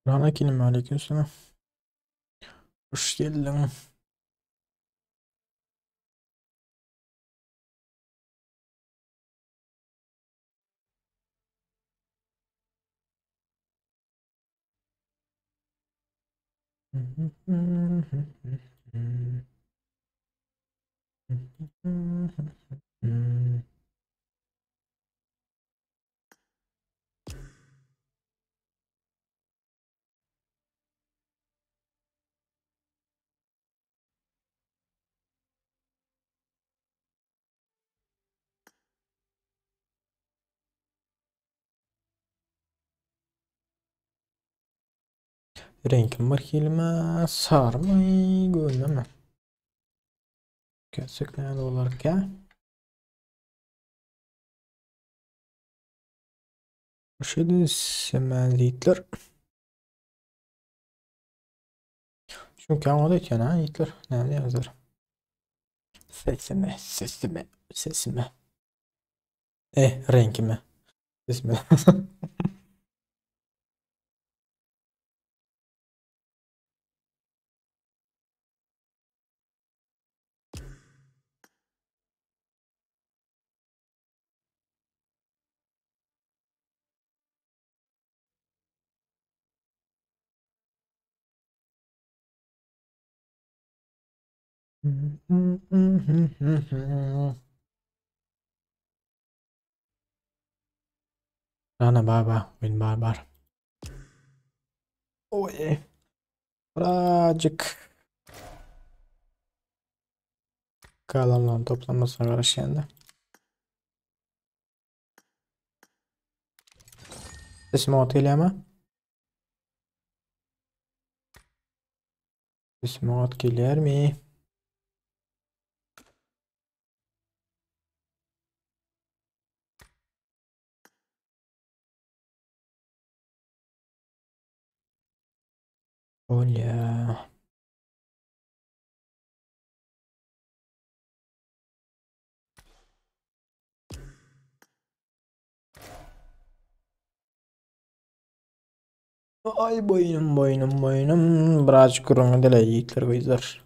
Aleyküm aleykümselam. Hoş geldin. Renkim var kelime sarmayı gönleme. Gerçekten olarak ya. Bu şeyde semenziyetler. Çünkü ama da iken ha yiğitler. Nerede yazar? Sesime. Renkime. Sesime. Rana baba. Bin barbar. Oy. Birazcık kalanların toplanmasına karışan da. Sesime ot geliyor ama. Sesime ot gelir mi? Olha. Ay boynum. Birazcık kurun dele yiğitler gözler.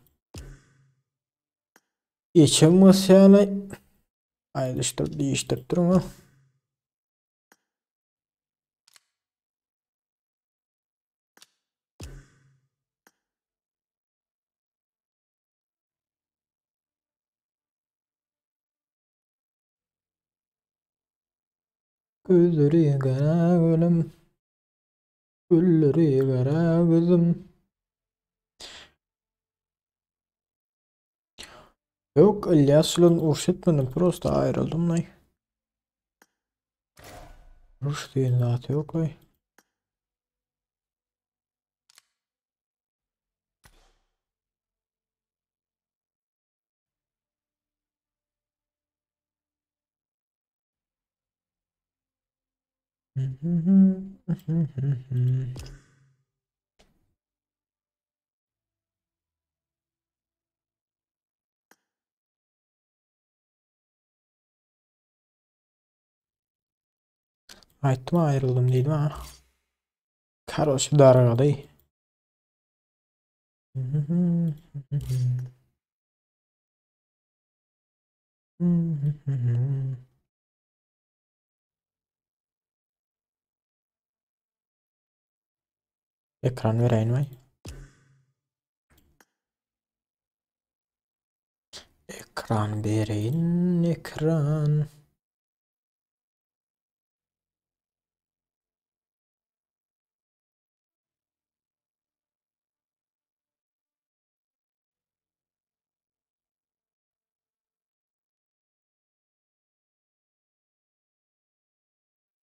İçim mesela. Değiştir durma. Gözleri kara gülüm. Gülleri kara kızım. Yok İlyas'la uğraş etmedim. Prosta ayrıldım lan. Uğraş değil zaten yok lan. Aytma ayrıldım dedim ha. Короче, дорогой. Ekran vereyim mi? Ekran vereyim. Ekran.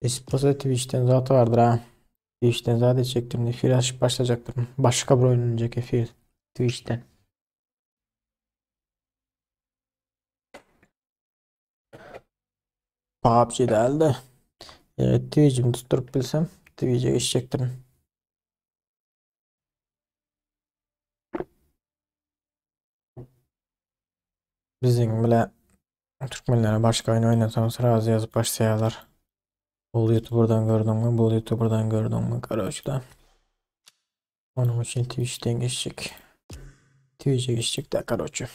Esposa Twitch'ten zaten vardır ha. Twitch'ten zaten çektim. Efir açıp başlayacaktım. Başka bir oyun oynayacak Efir. Twitch'ten. PUBG değil de. Evet, Twitch'imi tutup bilsem Twitch'e geçecektim. Bizim bile Türkmenlere başka oyun oynasanız razı yazıp başlayalar. Bu YouTuber'dan gördün mü? Bu YouTuber'dan gördün mü? Karşıda. Onun için Twitch'ten geçecek. Twitch'e geçecek de karoçu.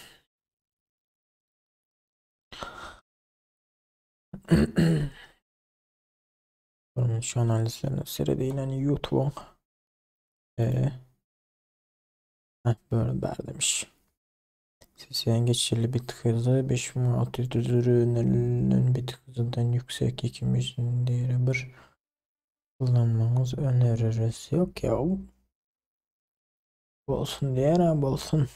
Bunun şu analizlerini seyrediyle YouTube'un ee, böyle ver demiş. Sesiyen geçişli bit hızı 5600 ürünlerinin bit hızından yüksek ikimizin değeri bir kullanmanız öneririz. Yok ya, olsun diye abi olsun.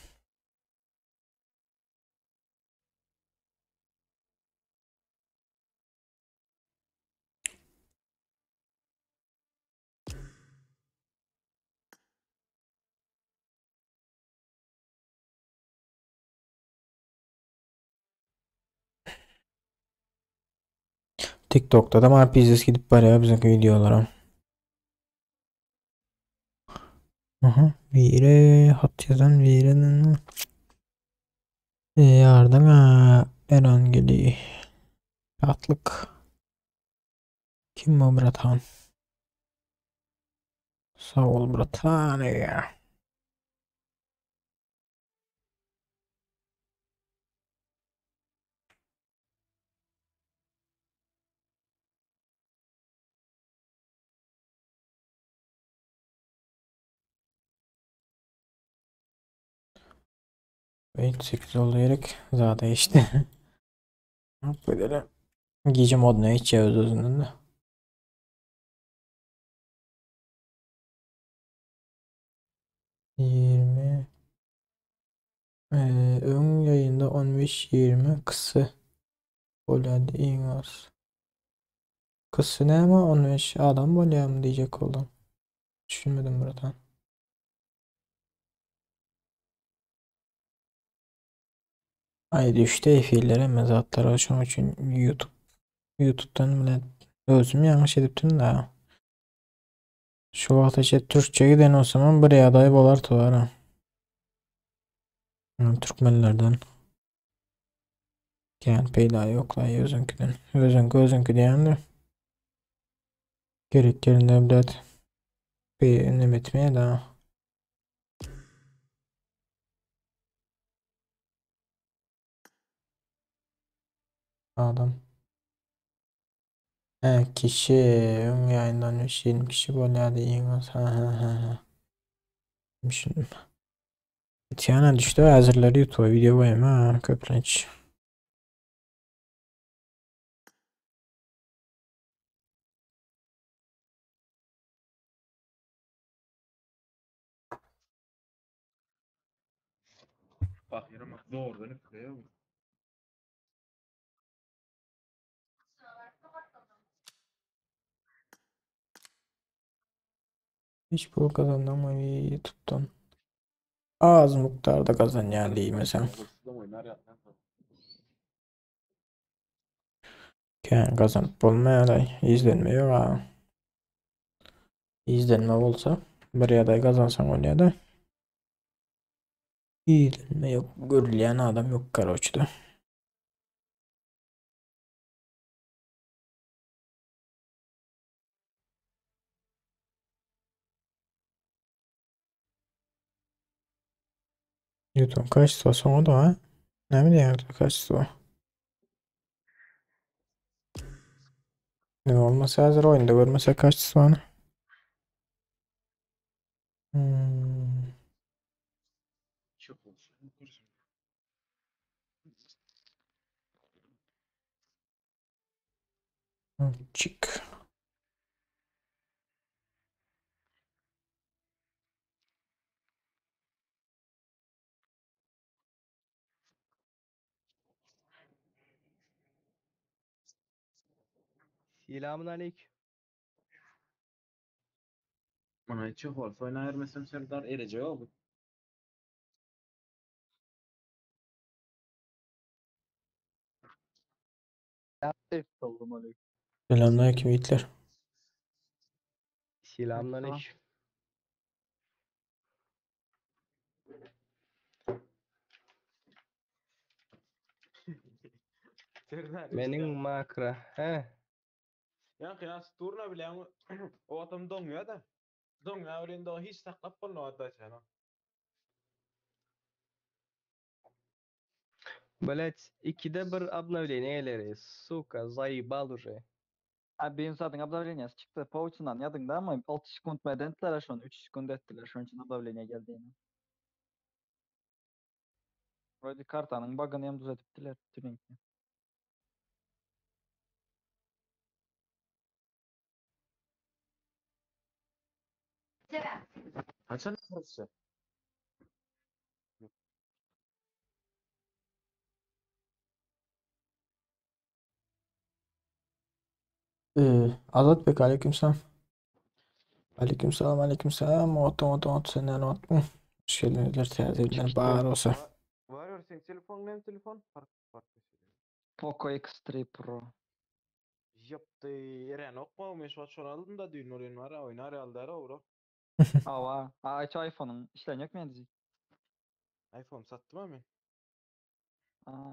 TikTok'ta da bana pizza gidip var ya bizim videolara. Aha, Vire hat yazan Vire'nin yardıma Eren geliyor. Atlık. Kim o Bratan? Sağ ol Bratan ya. Evet, 8 oldu yerek zaten işte. Böyle gece moduna hiç yağız özünden de. 20 ön yayında 15-20 kısa. Böyle en az. Kısa ne ama 15 adam böyle mı diyecek oldum. Düşünmedim buradan. Ay düştü fiillere mezatları açmak için YouTube'dan bile özüm yanlış ediptim de. Şu ateşe Türkçe giden o zaman buraya aday bolar tuvarım. Türkmenlerden. Yani peyda yoklar özünküden. Özünkü diyen de gerek yerinde devlet beğenim etmeye daha adam. Kişi ön yayından 20 kişi böyle hadi iyi olsun. Ha. Şimdi Tiana düştü hazırları YouTube'a video koyayım ha köplenç. Hiç bu kazandım mı YouTube'dan? Az miktarda kazan yani değil mesela. Yani kazanıp olmaya da izlenmiyor ha. İzlenme olsa buraya da kazansan oraya da izlenme yok. Görülen adam yok karoçta. YouTube kaç tutar o da ha? Ne bileyim kaç tutar. Ne olmasa hazır oyunda görmese kaç tutar. Hmm. Çok olsun. Çık. Selamun aleyküm. Bana çok olsa oynayırmasam Serdar ereceği oldu. Selamun aleyküm. Selamünaleyküm Hitler. Selamun aleyküm. Serdar Mening makra. He. ya kıyas turna bile ama o adam donuyor da. Donuyor öyle de hiç saklap bulmadı da sana. Блять, ikide bir обновлениелери, сука, заебал уже. Abi benim zaten обновлениесі çıktı. Pouch'undan yadın da ama 6 sekund mu edentiler şu an 3 sekund ettiler şu an için обновление geldiğini. Böyle kartanın bug'ını hem düzelttiler Tuning'de. Hasan nasıl? Azat Bek aleykümselam. Aleykümselam aleykümselam. Oto senden ottun. Hoş geldinizler teyzeler bağır olsa. Var ya sen telefon farklı şey. Poco X3 Pro. Yaptı Eren okma meş var şunu aldım da düğün oyun var oynar aldı bro. Ava. Aç iPhone'un işlenecek mi edecek? iPhone sattım ama.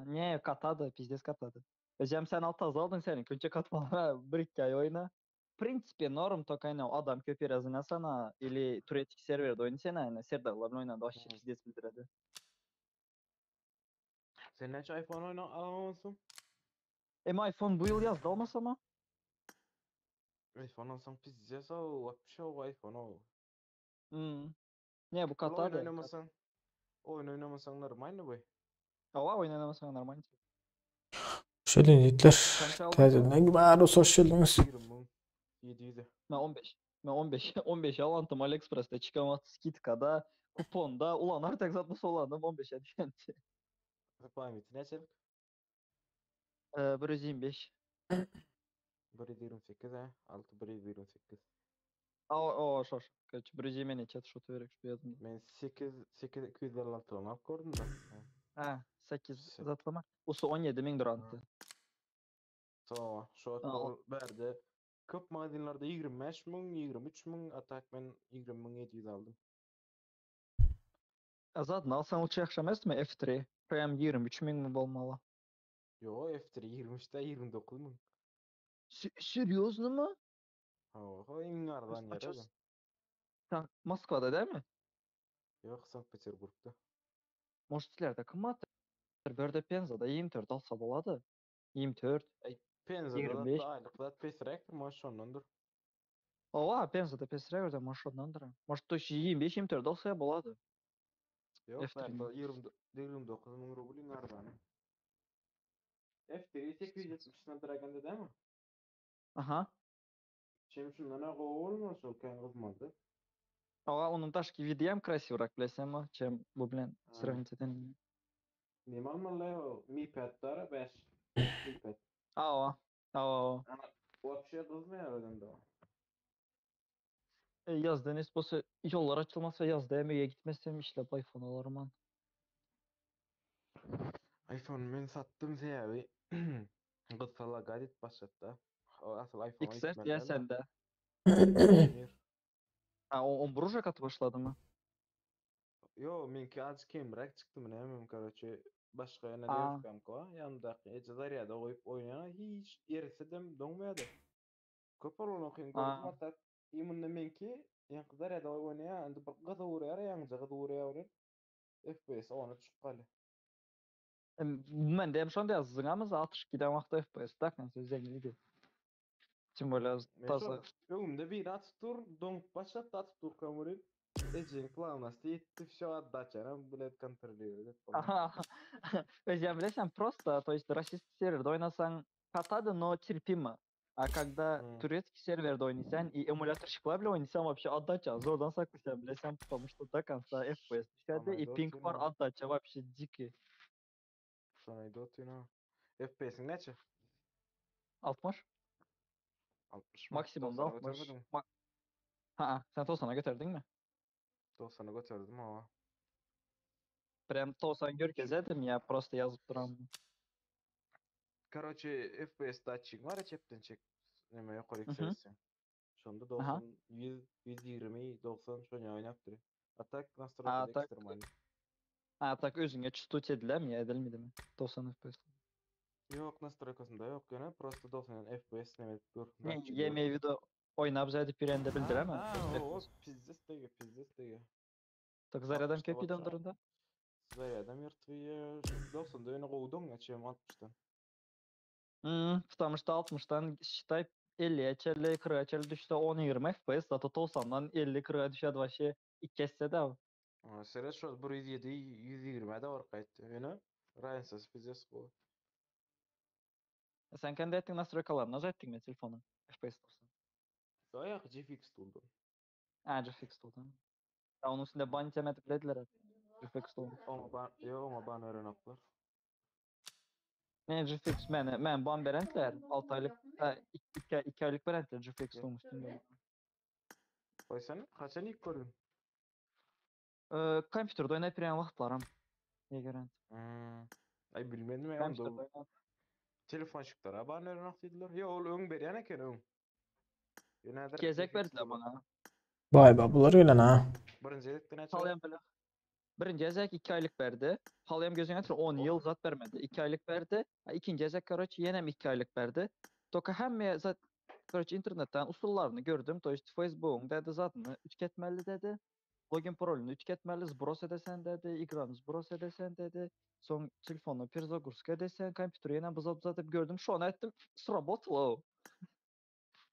Niye katadı? Pizdes katadı. Hocam sen alt az aldın senin. Önce katmalı bir hikaye oyna. В принципе, норм, только adam köpeği razına или туретский серверде oynasana. Serdarlarla oynadı. Aşırı pizdes bildiredi. Sen hiç iPhone oyna alamazsın. iPhone bu yıl yazdı olmasa mı? iPhone alsam pizza o şey iPhone o. Niye bu Oyun katadı? oynamasan, oyun oynamasan normal mi bu? Ava oynamasına normal. Hoş geldiniz Hitler. Kanka aldın. Teyzeler bağır olsa hoş geldiniz. 20 700'e. Ben 15. Ben 15. 15 alantım AliExpress'te çıkamaz skitkada kuponda ulan artık satması olanım 15'e düşen. Pahametini açalım. 125. 1.28 ha. 6 1.28. O şoş. Kaç 120 ne chat şotu verek şu yazımda. Ben 8 256 onu alıp gördüm da. Ha 8 Se- zatlama. Usu 17 min durantı. Tamam. Şu an verdi. Köp magazinlerde 25 min, 23 min. Atak ben 20 min 700 aldım. Azad alsan uçu yakşamaz mı F3? Prem 23 min mi bolmalı? Yo F3 23'te 29 min. Серьезно mu? O en ardan yer adam. Sen Moskova'da değil mi? Yok Sankt Peterburg'da. Moştilerde kımmat. Berde Penza'da 24 alsa boladı. 24, Penza'da 25. da aylıkta pesrek maaş ondandır. Ova Penza'da pesrek de marşondandır. Может, то 25-24 alsa boladı. Yok F3'nin. verdi 29 min rublin ardan. F3 870'den diraganda değil mi? Aha. Чем şundan olmaz o kan kızmadı. Ова onun taşki VDM красивыйрак bilesem mi? Чем bu bilen сравнить edelim. Ne malmalı o Mi Pad'lara 5. Mi Pad. Ava. Ava. Ana вообще kızmıyor öyle de. Yazda nesbası yollar açılmazsa yazda emeğe gitmezsem işle bu iPhone alırım ben. iPhone ben sattım sebebi kısalar gayet başlattı. O asıl iPhone'a XS ya gitmediler de. sende. Bilmiyor. On buruja katı başladı mı? Yo menki az kemrak çıktım ne hemen короче başka yana Aa. devkam ko yanında Zariyada koyup oynayana hiç ersedim donmayadı. Köpür onu okuyun gördüm Aa. hatta imunna menki yan Zariyada oynaya anda bir gıda uğrayar yanıca gıda uğrayar FPS ona çıkalı. Ben de hem şu anda yazdın ama 60 giden vakti FPS tak yani söz zenginiydi. Тем более Meşo таза. ömde bir at tur donk başlat at tur kamurin. Ejin плавности yetti всё отдача, bilet kontrolüyor. Я bilesem просто, то есть российский серверде oynasan katады, но терпимо. А когда турецкий серверде oynaysan и эмулятор шикла bile oynaysan вообще отдача зордан саклыйсан bilesem, потому что до конца FPS düşerdi и ping var, отдача вообще дикий. Sana dotino. FPS'in neçe? 60. 60 mı? Maksimum da 90'a 60. götürmedin. Ha, sen 90'a götürdün mü? 90'a götürdüm ama. Прям 90 görkezedim ya, просто yazıp duram. Короче, FPS dатчик var ya çepten çek. Neme yukarı Hı hı. yükselsin. Şonda Aha. 90, 100, 120, 90 şonya oynap duruyor. Atak Ha, настройкада tak, ekstremal. ha, tak özüne çüstüç ediler mi ya, edilmedi mi? 90 FPS. Yok настройкасында yok gene. Просто 90 FPS neme dur. Ne, Dатчик yemeği de oynap zaydı pirende bildiremem. o pizdestegi. Так зарядом 60'ta köpüydü batsa. durumda. Зарядом мертвые. 90'da öne kovdun ya çem 60'tan. Потому что 60'tan считай 50'ye 50'ye 40'a 50 düşse 10-20 FPS, zато 90'dan 50-40'a düşedi вообще 2 kesse de abi. Sere şu 107, 120'de var kayıt. Öne. Ryansız pizdest bu. Sen kendi ettiğin настройкаларına nasıl ettin mi telefonu? FPS 90. Ayak GFX tuldu. GFX oldu. Ya onun üstünde ban yemedik dediler hep. GFX oldu. Ama ben öğrenaklar. Ne GFX men ban berentler 6 aylık 2 aylık berentler GFX olmuştu. Oy sen kaçan ilk gördün? Kompüterde oynayıp yürüyen vaxtlarım. Yegeren. Ay bilmedim ya onda Kompüterde oynayıp. telefon çıktılar. Bana öğrenak dediler. Ya ol ön beri eken ön. Yönedir Gezek GFX verdiler tuldu. bana. Vay be bunlar öyle ha. Birinci edikten açar. Halayam böyle. Birinci ezek 2 aylık verdi. Halayam gözüne getir 10 yıl zat vermedi. 2 aylık verdi. İkinci ezek короче yenem 2 aylık verdi. Toka hem zat короче internetten usullarını gördüm. To işte Facebook'un dedi zatını tüketmeli dedi. Login parolünü tüketmeli, zbros edesen dedi. İgranı zbros edesen dedi. Son telefonu перезагрузка edesen, kompütürü yeniden bızatıp gördüm. Şu an ettim. Сработало.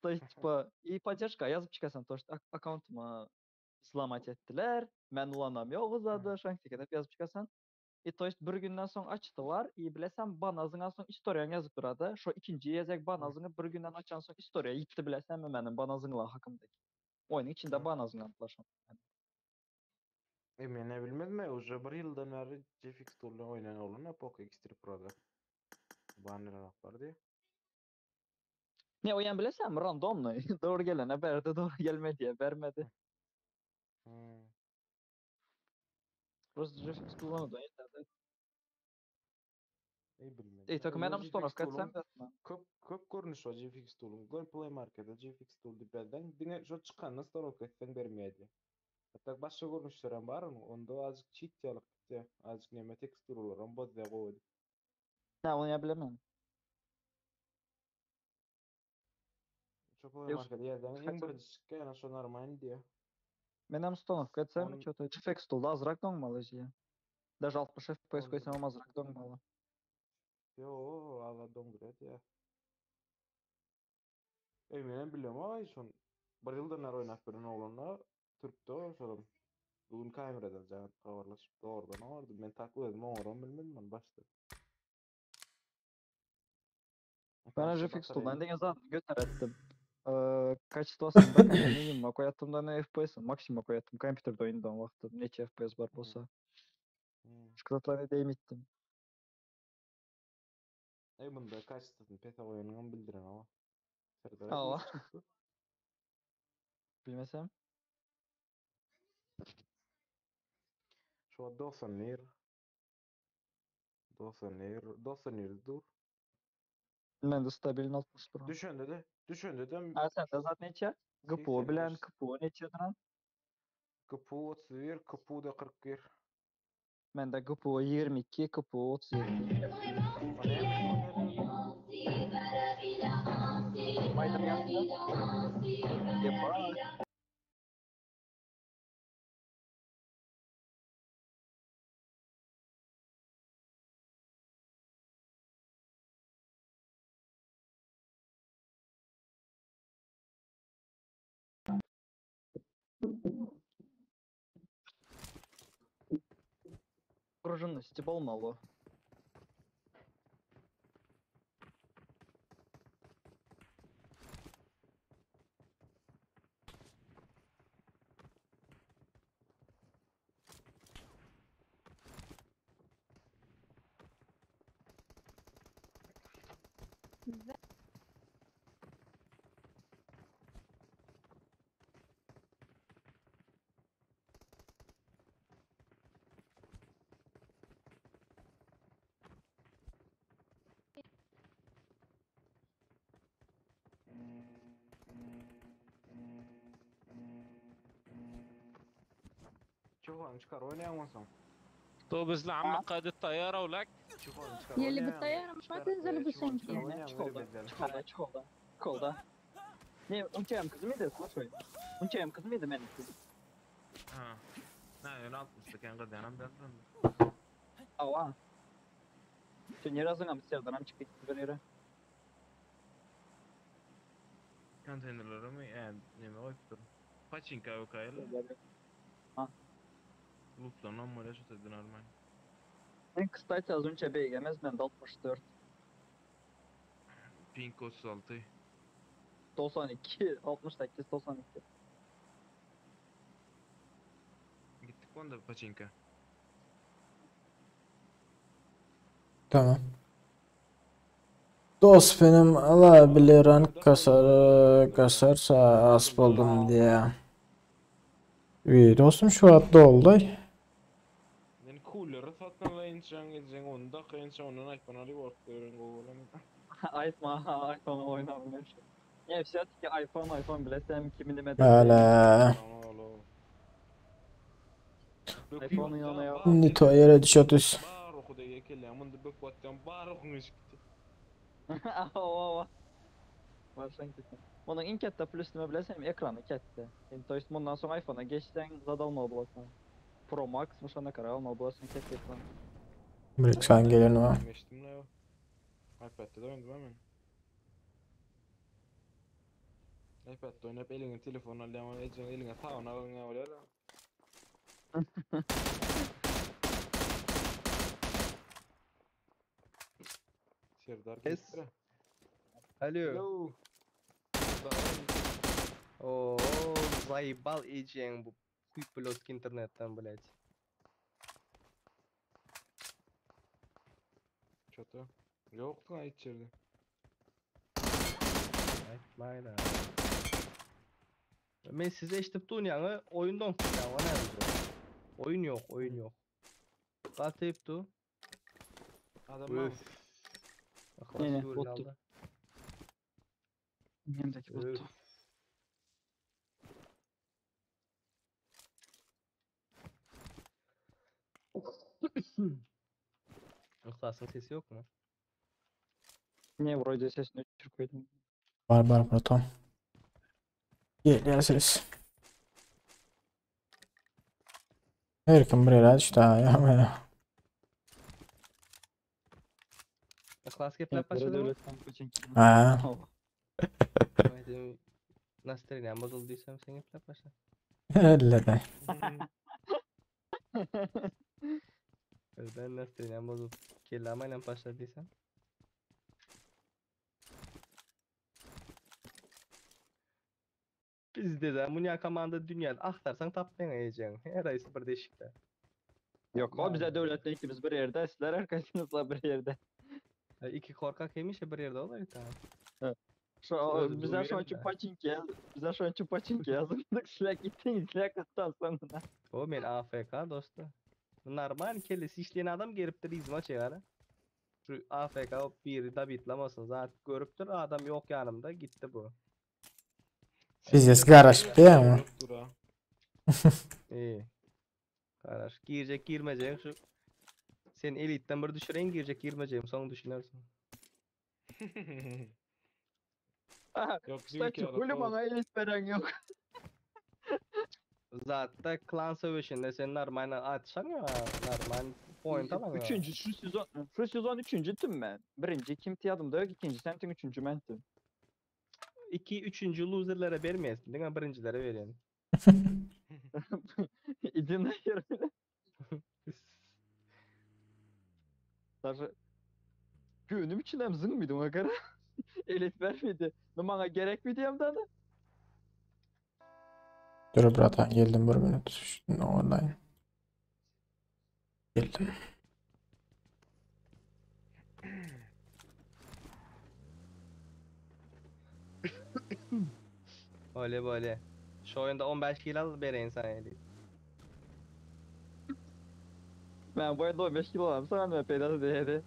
То есть, типа, и поддержка yazıp çıkasan, то есть, аккаунтыма взломать ettiler. Ben ulanamıyor uzadı. Şankti hep yazıp çıkasan. То есть, bir günden sonra açtılar. İyi bilesem banazından sonra istoriyan yazıp durada. Şu ikinci yazak banazını bir günden açan sonra istoriya gitti bilesem mi benim banazınla hakkımdaki. Oyunun içinde banazını attılar şu an. Ben ne bilmedim ya. Уже bir yıldan beri GFX tuldu oynayan olana Poco X3 Pro'da. Bana öğrenaklar diye. Ne oyun bilesem randomlu. Doğru gelene verdi, doğru gelmediye vermedi. Просто GFX kullanıyordu yeterli. Ey bilmedim. İyi takım Öyle benim GFX stonak tulum etsem de etmem. köp görünüş var GFX tulum. Gol Play Market'da GFX tul dipelden. Dine şu çıkanını store etsen vermeyedi. Hatta başka görünüşlerim var mı? Onda azıcık cheat yalık gitti. Azıcık neme tekstürler. On bozda koydu. Ne onu yabilemem. Şu Play Market'da yerden en birinci çıkan şu normal diye. Benim stonak etsem Onun- что-то GFX tool'da azırak donmalı ya. Даже 60 FPS Onun- koysam azırak donmalı. Yo, ala dongret ya. Eminim biliyorum ama son bir yıldan beri oynap bilen oğlanla Türk'te şolum. Bugün kameradan can kavarlaşıp doğrudan orada. Men takip edim oğlan bilmedim ben başta. Ben Başta GFX tool'dan bataryayı degen zaten götür ettim. Качествосын да kanka minimuma koyattım da ne FPS'im maksimuma koyattım. Kompüterde oyundan vakti neçe FPS var bolsa. Şıklatlarını deyim ettim. Ey bunda kaçtasın peta oyununu bildiren ama. Serdar Aa, hep çıktı. bilmesem. Şu an 90 lir. 90 lir dur. Ben de stabilin 60 duran. Düşün dedim. Ha sen de zaten neçe? GPU 80 bilen lir. GPU neçe duran? Kapı 31, kapı da 41. Ben de GPU 22, GPU 37. Maydır geldi. Yepa. пружинности болmalı. شوف انا شكر وين يا موسم طب ازل عمك قائد الطيارة ولك شوف انا شكر يلي بالطيارة مش ما تنزل بسنكي. Çikolda. Çikolda. Ne, unutayım kızım mıydı? Konuşmayın. Unutayım kızım mıydı benim kızım? ها لا ينال كان قد انا بدرن Ava. Sen ne razın ama sevdanam çıkıp böyle. كان تنلرمي يعني نيمه ويفتر باتشينكا وكايل لوبتان ama ne şut edin armay En kıstaysa az önce beğenmez ben de 64. Pink 36 92, 68, 92. gittik onda Pachinka. Tamam. Dost benim alabilir rank kasarsa asp oldum diye. İyi dostum şu hatta oldu. Yani coolere satın alın sen onda kıyınca onun iPhone'ları work'ların oğlum. iPhone oynamıyor. Ne fiyat ki iPhone bilesem 2 mm. Hala. iPhone'un yanına ya. Nito yere düşüyoruz. Baruch da yekelle amın da bak baktan baruch müşkiti. Ava. Varsan gitsin. Onun en katta plus'unu bilesem ekranı katta. Yani to есть bundan sonra iPhone'a geçsen zada olmalı bulasın. Pro Max mı sana karar olmalı bulasın katta ekran. Lütfen gelin o. Geçtim la. iPad'de de oynadım hemen. iPad'de oynayıp eline telefonu alıyorum, eline tavana alıyorum öyle la. Serdar Es. gitti. Alo. Alo. Oo, заебал ичен bu хуй internetten, блядь. Çatı. Yoktu lan içeride. Aytmayla. Men size iştip dunyanı oyundan tutacağım, ne yapacağım? Oyun yok, oyun yok. Katayıp du. Adam Öf. Yine, Bottu. bottu. Nemdeki bottu. Ihlas'ın sesi yok mu? Niye burayı sesini düşürüp koydum? Barbar Proton. Geliyorsunuz. Her kim buraya düştü ya. Ihlas geplep başladı mı? Ha. Настроение bozulduysam sen geplep başla. Öyle de. Ben настроение bozuldu. Kelamayla başladıysam. Bizde de Munya komanda dünyada aktarsan tapmayın ayıcaksın. Her ayısı bir değişikler. Yok o bize devletle ikimiz bir yerde, sizler arkadaşınızla bir yerde. İki korkak yemiş ya bir yerde olur tamam. Bize şu an çupaçink yaz. Bize şu an çupaçink yazıldık. Silah gittiniz. Silah kıttan sonra. O men AFK dostu. Normal kellesi işleyen adam geliptir izma çeğara. Şu AFK o biri de bitlamasın. Zaten görüptür adam yok yanımda gitti bu. Biz garaj değil mi? İyi. Kardeş girecek girmeyecek şu. Sen elitten bir düşüreyim girecek girmeyeceğim sonra düşünürsün. Yok Kısaçı kulü bana elit veren yok. Zaten klan savaşında sen normal atsan ya normal point alan ya. Üçüncü şu sezon üçüncü tüm ben. Birinci kim tiyadım da yok, ikinci semtin üçüncü mentim. 2-3. loserlara vermeyesin değil mi? Birincilere veriyorsun. İdin hayır. Даже günüm için hem zın mıydı ona kadar? Elit vermedi. Bana gerek mi diyeyim daha da? Dur bratan geldim 1 minut. Şunu online. Geldim. Böyle böyle. Şu oyunda 15 kill al vereyim sana eli. Ben bu arada 15 kilo alıyorum. Sana ne pedası dedi.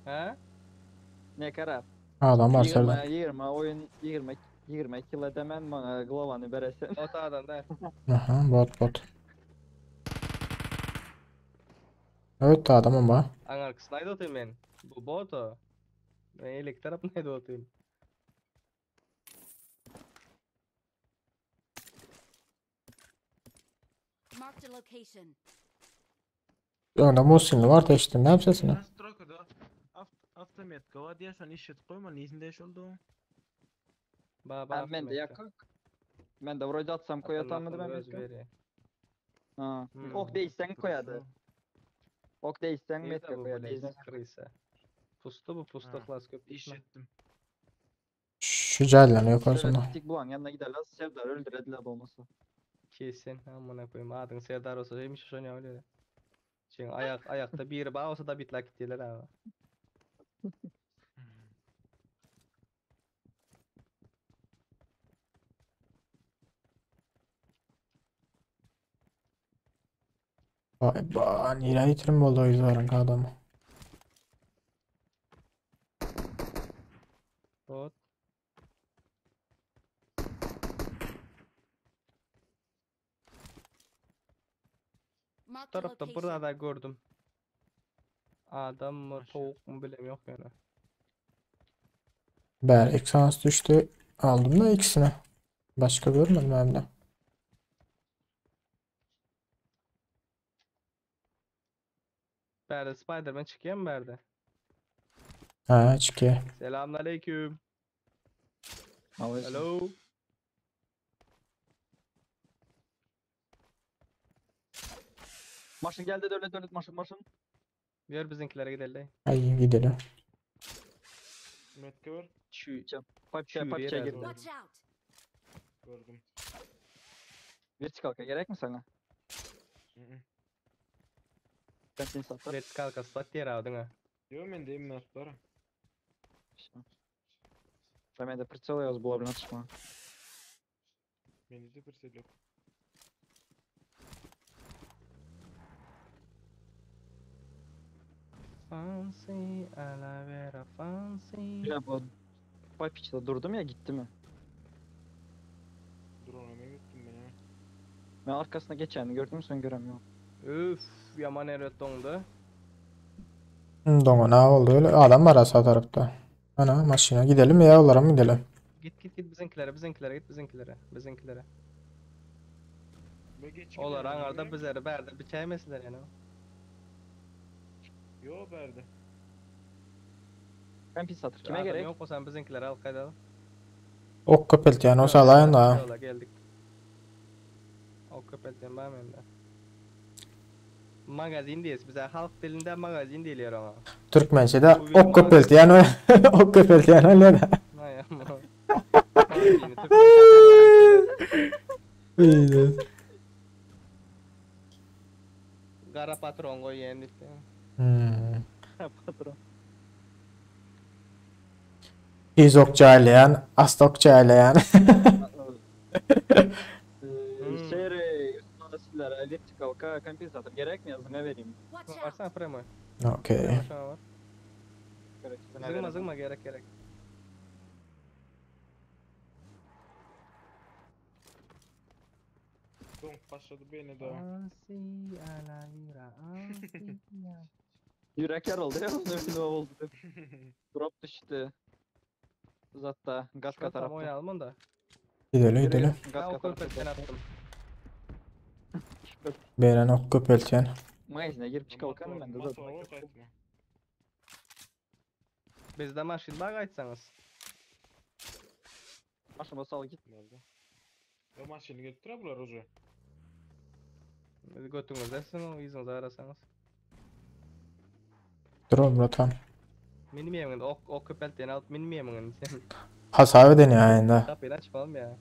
Ha? Ne karar? Adam var 20 Serdar. 20 oyun 20 kilo demen bana glavanı veresin. O adam da. Aha, bot. Evet adam ama. Ang arkasındaydı oturayım ben. Bu bot o. Ben iyilik tarafındaydı oturayım. Marked a location. Onda Muhsinli var da işte ne yapacaksın? Нас тройка, да. Автометка. Вот я сон ищет койма, низinde yaş oldu. Baba Ben de yakak. Ben de vuracı atsam koyatam mı ben metka? Ha. Hmm. Ok değişsen koyadı. Ok değişsen metka koyadı. Değişsen Krisa. Pustu bu pustu Ha. klas köp İş gitme. ettim. Şu cahillen yukarısında. Tik bulan yanına giderler. Serdar öldürediler de olmasa. Kesin amına koyayım. Adın Serdar olsa şeymiş şu ne öyle. Şey ayakta biri bağ olsa da bitlak gittiler abi. Vay be. Nira yitirim oldu o yüzden adamı. Bot. Marked a Tarafta burada location. da gördüm. Adam mı Aşağı. tavuk mu bilemiyorum yok yani. Ben ilk şans düştü. Aldım da ikisini. Başka görmedim hem de. Berde Spiderman çıkıyor mu Berde? Ha çıkıyor. Selamünaleyküm. Hello. Maşın geldi dönet maşın. Ver bizimkilere gidelim. Ay gidelim. Metka var. Şu Papça Çürüye girdi. razı. Watch out. Gördüm. Bir çıkalka gerek mi sana? Hı hı. Ben seni satarım. vertikal kaslat yer aldın ha. Yo mendeyim naslara. Ben de прицел yaz bulabilirim atışma. Mende de bir şey yok. Fancy, ala vera fancy. Ya bu Papça'da durdum ya gitti mi? Drone'uma gittim ben ya. Ben arkasına geçeni gördüm sen göremiyorum. Üf, yaman eröt dondu. Dongo ne oldu öyle? Adam var sağ tarafta. Ana maşına gidelim ya yollara mı gidelim? Git bizimkilere git bizimkilere. Ve geç Olar gidelim, anarda bilmiyorum. bizleri berde bir çaymesiler yani. Yo berdi. Ben pis satır. Kime Adam gerek? yok o sen bizimkileri al kayda al. Ok köpelt yani o salayın da. Yola geldik. O köpelten ben de. Magazin diyoruz bize halk dilinde magazin diliyor ama. Türkmençe'de ok köpelt yani ok köpelt yani öyle de. Hay amma. Magazini Türkmen İyi. Gara patron koyuyen diye. Patron. Biz ok cahilleyen, ast ok cahilleyen. Şehre üstüne elit çıkalka kompensator gerek mi yazına vereyim? Watch out. Varsana premo. Okey. Şuna var. Gerek. Zıngma gerek. Donk başladı beni de. Ansi ala vira ansi ya. Yürek yer oldu ya ne oldu. Drop düştü. Zatta gaz Şu tam tarafta. oynayalım da. Gidelim. Ben Gaz o köpekten attım. Beren ok köpelt yani. Magazine girip çıkalkanım ben de zaten. Motor kaçma. Bizde maşin bak açsanız. Aşama sal git. Nerede? O maşını götürebilir hoca. Götünüz etsin o izinizi arasanız. Dur Murat'an. Minimum o köpelteni alıp minimum sen. Hasabı deniyor ayında. Kapıyı açmalım ya.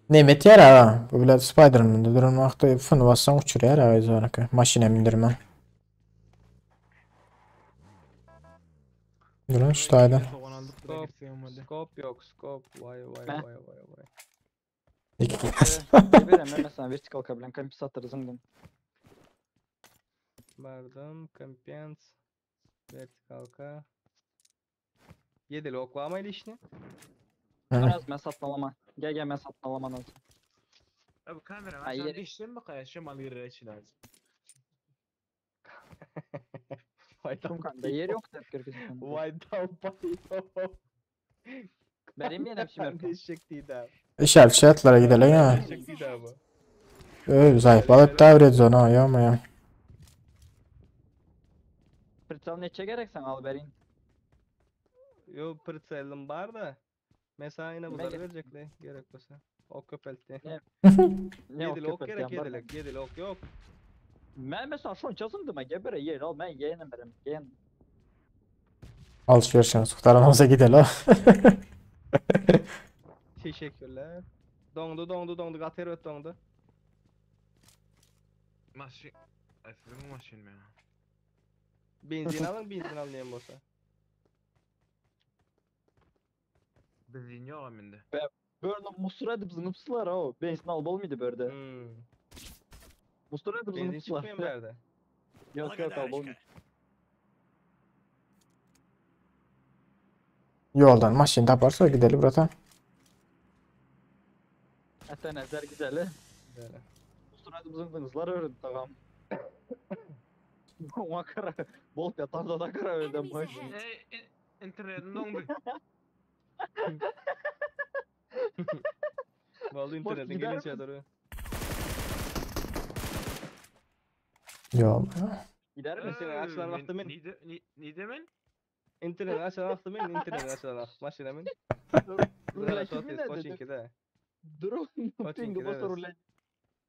Nemet yer ha. Bu bile Spider-Man'da duran vakti fını bassan uçur yer ha. Zonaki. Maşine bindirme. Durun şu taydan. Soğan aldık bura Scope, girseyim hadi. scope yok, scope. Vay. Heh. Vay. İki. Geberem mesela vertikal kabilen kampüs atarız zımdım. Bardım, Campions, vertikalka. Yedili oklama ile işini. Biraz ben satmalama. Gel ben satmalama lazım. Abi kamera Hayır. aşağıda işlem mi kayaşım al yere için lazım. Şum kanda yer yok da kırgızistan. Vay da Benim yedim şimdi. Kardeşlik değil abi. İşaretçiler gidelim ya. Kardeşlik değil abi. Öyle zayıf balık da red zone ya ama ya. Fırçal ne çekereksen al vereyim. Yo pırtsellim var da. Mesela yine bunları gerek- verecekler gerek olsa. Ok köpeltti. Ne Yedili ok köpek gerek yan var. yedilik. Yedili ok yok. Ben mesela şu an çazındım gebere yer al ben yeğenim benim yeğen. Alışverişiniz kurtaramamıza gidelim. Teşekkürler. Dondu. Gater öt dondu. Maşin. Sizin maşin mi ya? Benzin alın neyim olsa. Benzin yok aminde. Böyle musura edip zınıpsılar o. Benzin al bol muydu böyle? Hmm. Musura edip Benzin çıkmıyor mu zınıpsılar. derdi? Yok al bol muydu? Yoldan maşin taparsa gidelim burada. Hatta nezer güzeli. Böyle. Musura edip zınıpsılar öğrendi tamam. Makara. Bol yatarda da kara öyle Enemies boş. ahead. İnternetin dondu. Vallahi internetin gider gelin misin? çadırı. Yol. Gider mi? Mesela açılan vakti men. Ne demen? İnternet açılan vakti men. İnternet açılan vakti. Maşine men. Rulle Zara kimi sohbet ne koçinki dedi? de. Durun. Koçinki Pingu de. basa rulle.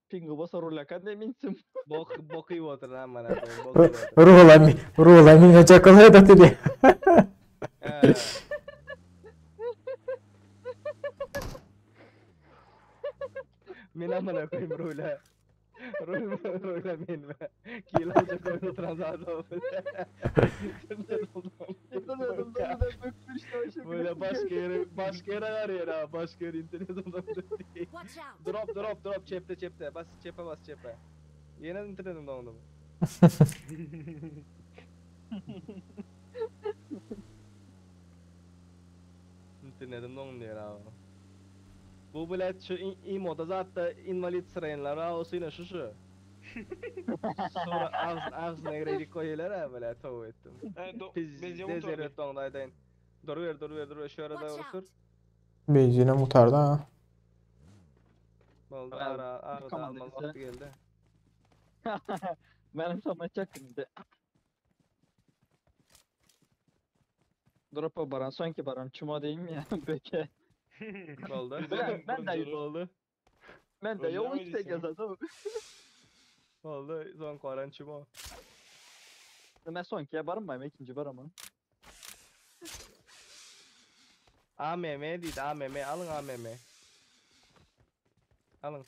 Pingu basa rulle kan eminsin. Bok iyi otur lan bana. Bok iyi otur. Ruhla minne çakalaya da dedi. He. Men amına koyayım rule. Rule men be. Kilo olacak oyunu transat olsun. Böyle başka yere var ya ha. Başka yere internet olabilir. Watch out. Drop cepte. Bas cephe. Yine internetim dondu mu? İnternetim dondu ya abi. Bu bilet şu imoda zaten invalid sırayınlar ha olsuyla şu. Sonra ağzına girecek koyuyorlar ha böyle tavu ettim. Biz dezeret dondaydın. Dur ver şu arada Watch vurur. out. Benzine mutarda ha. Oldu Ben arada bakamam alman dediyse. vakti geldi. Benim sana çakındı. Drop'a baran sonki baran çuma değil mi ya? Peki. Oldu. Ben de ayıp oldu. Ben de yol işte yazdım. Oldu. Son karançım o. Ben sonkiye barım mı? İkinci barım mı? AMM değil AMM alın AMM. Alın.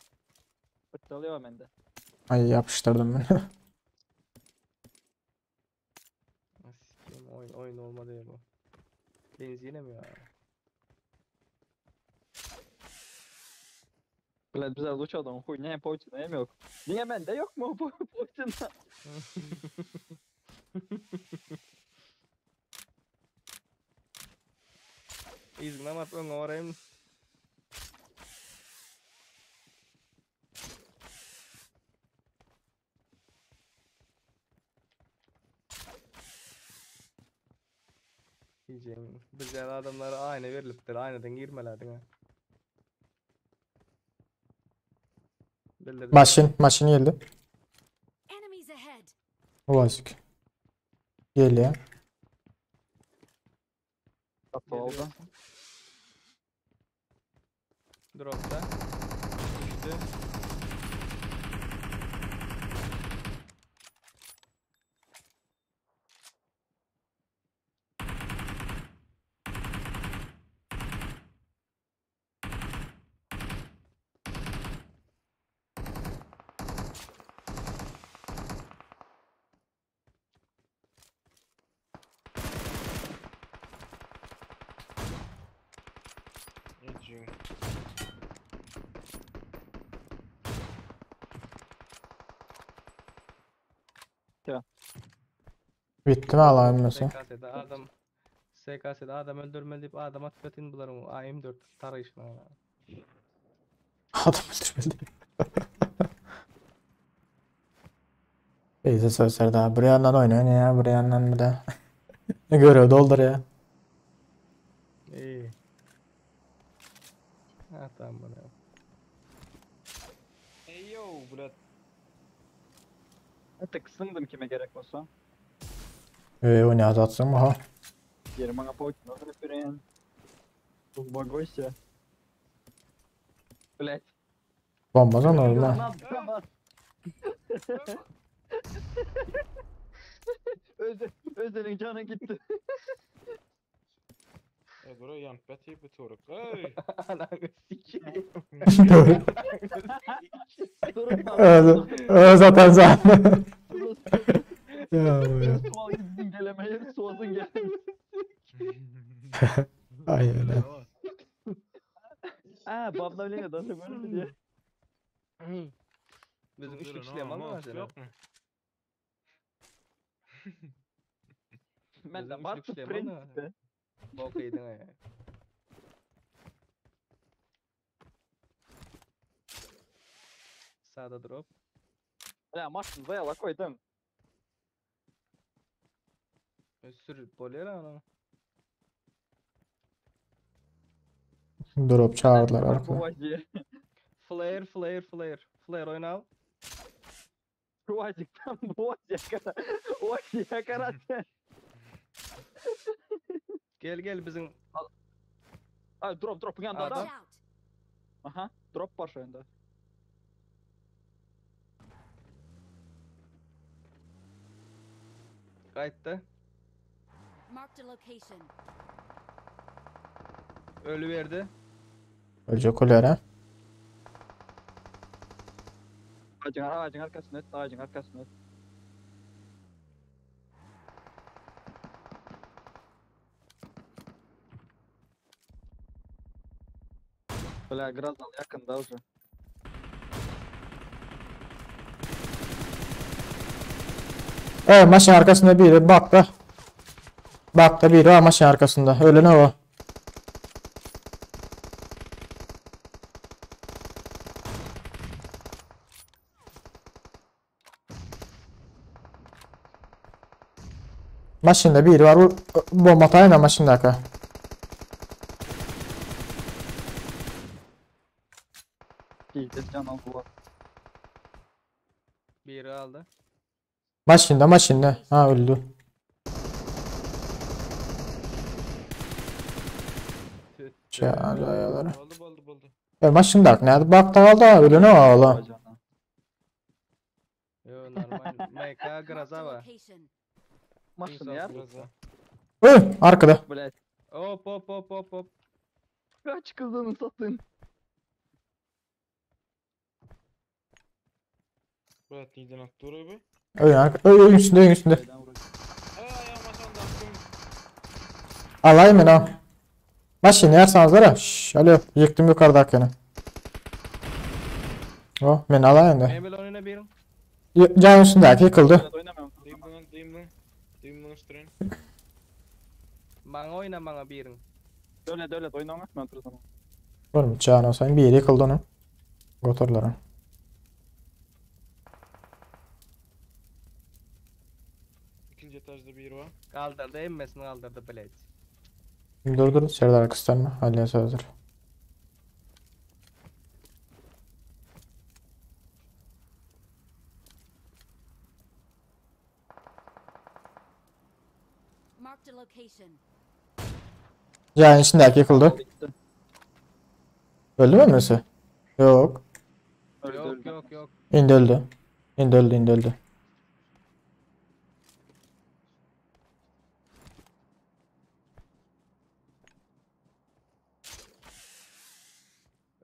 Fırçalıyor bende. Ay yapıştırdım ben. Sikeyim oyun olmadı ya bu. Benzine mi ya? Блядь, bize uçadan huy ne poçuna hem yok. Niye bende yok mu bu poçuna? İzginamat ön orayım. Diyeceğim. Bizler adamlara aynı veriliptir. Aynadan girmelerdi ha. Bildirdim. Maşin geldi. Enemies ahead. Uvazık. Geliyor. Tatlı oldu. Drop'ta. Düştü. Bitti mi alayım mesela? SKS'de adam öldürmeli deyip adam atfetin bularım AM4 tarayışına. Adam öldürmedi. Teyze sözler daha. Bir yandan oynuyor ya. Bir yandan bir de. Ne görüyor doldur ya. İyi. Ha tamam bana. Ey yo, блядь. Artık sındım kime gerek olsa. O ne azatsın mı ha? Yerim bana pouçno referen. Bu bagosya. Блять. Bomba ne oldu lan? Özel'in canı gitti. Bro, yanıp bet yiyip bitirek. Ey! Ananı sikeyim. Zaten zaten. Ya bu ya. Sual gitsin gelemeyiz, suazın gelemeyiz. Ay öyle. Babla öyle ya, da böyle diye. Bizim üçlük işlem var mı seni? Yok mu? Ben de Bizim Martı üçlük işlem var mı? Prince'de. Bok yedin ha ya. Sağda drop. Ya Martı bayağı la koydum. Sür bolyer ana. Drop çağırdılar Bu arkada. vacı. Flare oyna al. Bu vacıktan bu vacıya kadar. O vacıya kadar. Gel bizim Ay drop yanında Adam. adam. Watch out. Aha drop var şu anda. kayıtta. Marked a location. Ölü verdi. Ölecek oluyor ha. Ağacın arkasına et, ağacın arkasına et. Böyle Grazal yakında hocam. Evet maçın arkasında biri bak da. Bak da biri var maçın arkasında. Öyle ne o? Maçında biri var. Bomba tayına maçında aka. İyidir can al bu. Biri aldı. Maçında. Ha öldü. Şey ayaları. Buldu. Maçında ak ne? Bak da kaldı ha. Öyle ne o oğlum? Yo normal. MK Marked a Grazava. location. Maçını yer. Arkada. Böyle Hop. kaç kızını satın. Блядь, ниден attı be? Oyun üstünde. Ayağıma sandaktım. Alayım mı lan? Maçını yersanız ara. Şşş alo. Yıktım yukarıdakini. Oh ben alayım da. Emil oyna birin. Can üstündeki yıkıldı. Oynamıyorum. Dayımdan üstüren. Bana oyna bana birin. Öyle oynamak mı o zaman? Oğlum can olsaydı bir yeri yıkıldı onu. Götürürler. İkinci etajda biri var. Kaldırdı emmesini kaldırdı blade. Dur Serdar arkasından Aliye sözler. Marked a location. Can içindeki yıkıldı. Öldü mü Messi? Yok. Yok. İndi öldü.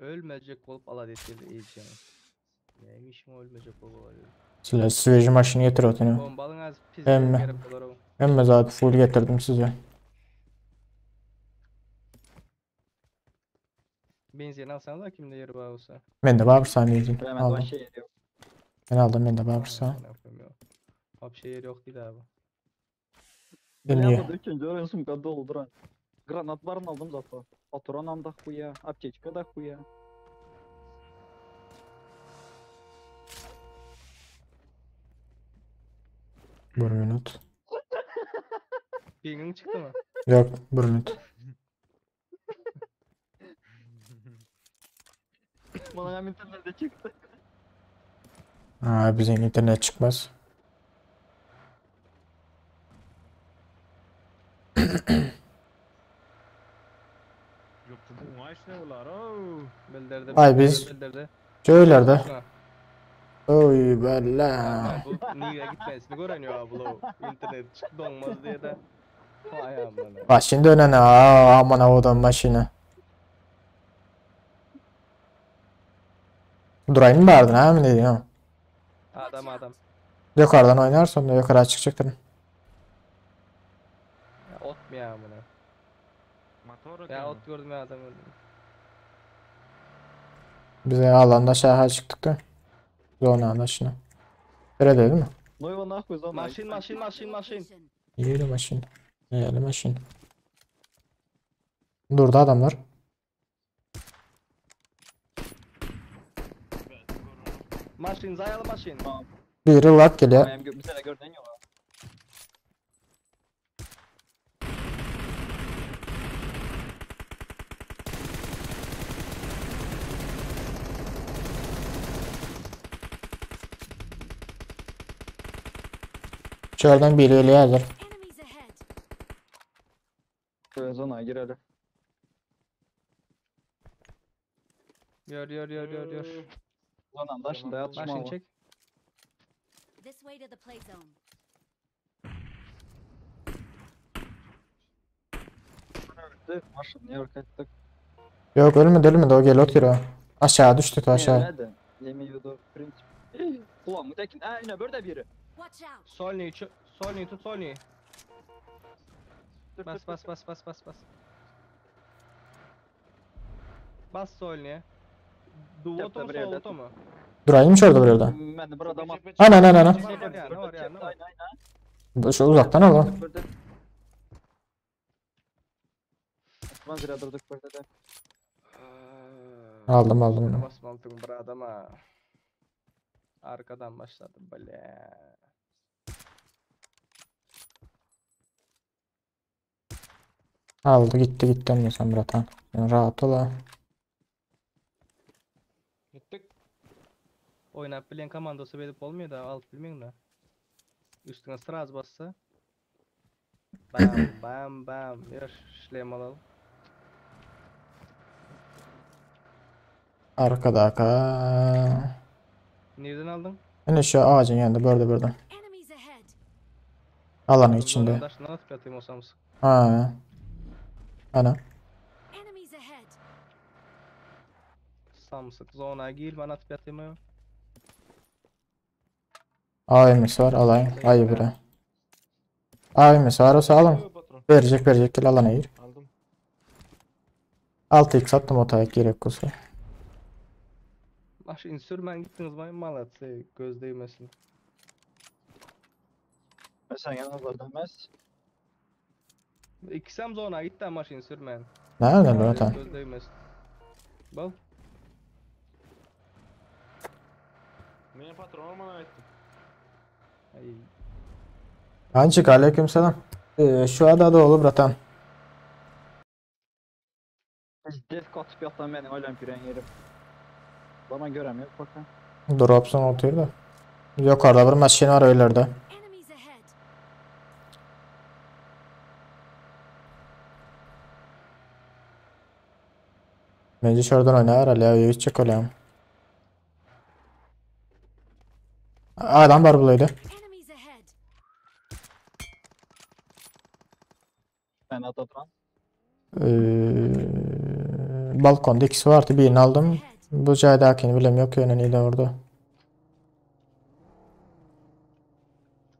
Ölmeyecek olup ala detirdi iyice. Neymiş mi ölmeyecek olup alıyor. Silah sıvıcı maşını getir otunu. Bombalın az pis Emme. gerip olur o. Ben zaten full getirdim size. Benzin alsanız da kimde yeri var olsa. Ben de Babur Sami'ydim. Hemen Aldım. başa geliyor. Ben aldım ben de Babur Sami. Hap şey yeri yok değil abi. Niye? Ляпа üçüncü öğren sumka dolduran. Granat barın aldım zaten. Patoran da хуя, аптечка da хуя. Bir minut. Pingin çıktı mı? Yok, bir minut. Bana hem internette çıktı. Ha, bizim internet çıkmaz. Yoktu bu maaş ne ular? Oo. Bildirdi. Ay, biz- Bildirdi. Şöylerde. Şuna. Oy bella. Ha, bu niye gitmesini göreniyor ablo. İnternet çıktı olmaz diye de. Vay amına. Bak şimdi önüne aman havadan maşını. Durayım mı bardın ha mı diyorsun? Adam. Yukarıdan oynarsan da yukarı çıkacaktır. Ya, ot mu ya amına? Motor Ya ya. ot gördüm ya adam öldüm. Bize alanda aşağı çıktık da. Zona anlaşına. Öyle değil mi? Ну его нахуй зона. Maşin. Location. İyi maşin. İyi maşin. Durdu adamlar. Maşin, zayalı maşin. Biri lat geliyor. Hem bir tane gördün ya. Şuradan biriyle hazır. Enemies ahead. Şöyle zonaya girelim. Gör. Zonanın başında yatışma Maşin var. çek. This way to the play zone. Maşın New York ettik. Yok ölmedi o gel oturuyor. Aşağı düştük aşağı. Nerede? Yemiyordu. Print. Ulan bu tekin. Yine böyle biri. Watch out. Solniyi tut solniyi. Dur, Bas. Bas solniye. Duvoto Yaptı mu bir evlat. solto mu? Durayım mı şurada burada? Ben de burada ama. Ana. Ne var ya? Şu uzaktan al lan. Osman zira durduk burada da. Aldım onu. Basmaltın bir adama. Arkadan başladım böyle. Aldı gitti ama sen Bratan. Sen rahat ol ha. Gittik. Oynap bilen komandosu verip olmuyor da alt bilmiyorum da. Üstüne sıraz bassa. Bam. Bir şlem alalım. Arkada. Nereden aldın? Yine şu ağacın yanında burada. Enemies ahead. Alanın içinde. Taşını atıp yatayım o samsı. Ha. Ana. Enemies ahead. Samsık zona gir ben atıp yatayım ya. AVM'si var alayım. Ayı bile. AVM'si var o sağlam. Patron. Verecek gel alana gir. Aldım. 6x attım otaya gerek olsa. Maşin sürmen gittiniz mi? Malatya göz değmesin. Sen yanına dönmez. İkisem zona gitti maşin sürmen. Nereden lan tam? Göz değmesin. Bak. Meni patron ormana ettim. Ay. Hancık aleykümselam. Şu adada olur Bratan. Dev katıp yatan benim öyle piren yerim. Bana göremiyor bakın. Dropsun oturuyor da. Yukarıda bir maşin var öylerde. Enemies ahead. Bence şuradan oynar herhalde ya. Gidecek öyle. Adam var bulaydı. Enemies ahead. Ben atadıran. Balkonda ikisi vardı. Birini aldım. Ahead. Bu caydakini bilemiyorum ki önüne orada.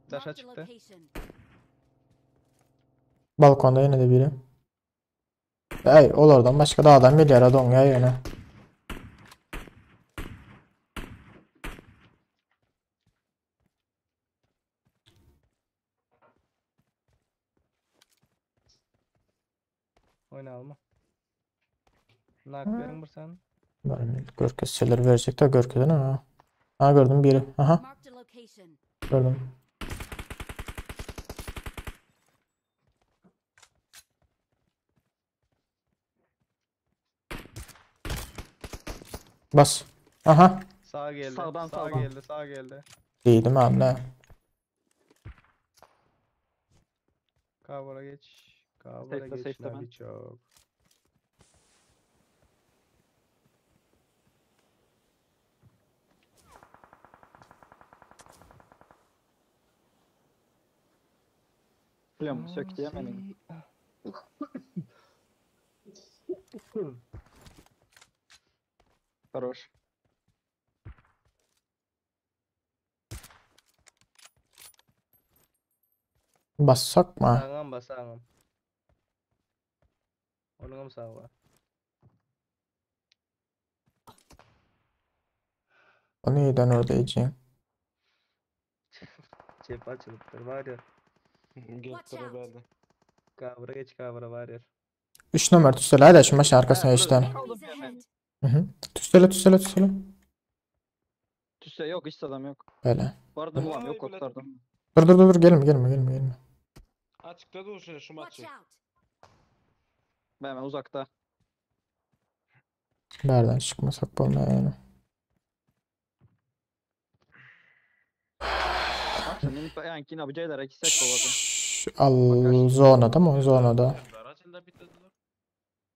Taşa Marked a çıktı. location. Balkonda yine de biri. Ay oradan başka da adam milyara donga yine. oynayalım. Nak verin bir sen. Vermeyeyim. Görkez şeyler verecek de Görkez'e ha. Ha gördüm biri. Aha Marked a location. gördüm. Bas. Aha. Sağa geldi. Sağdan, Sağa sağdan. geldi. Sağa geldi. Değilim hamle. Kavra geç. Kavra Safe'le, geç. safe'le ben. Nabi çok. Biliyorum söktü yemenin. Хорош. Bassak mı? Sağım basağım. Onun sağa var. O neyden orada diyeceğim. Cep açılıptır var ya. Gettere beldi. Kavra geç kavra var ya. 3 numara tüsele hala şu maşın arkasına Ha, işte. burada. Enemies Kaldım ahead. hemen. Tüsele. Tüse yok, hiç adam yok. Böyle. Vardır Vay ulan, yok bile. kurtardım. Dur gelme. Açıkta dur şu Watch maçı. out. Ben hemen uzakta. Nereden çıkmasak olmuyor yani. Bak şimdi yani yine bu ceyler iki set doladı. Al zonada mı? Zonada. Açıldı bitti dur.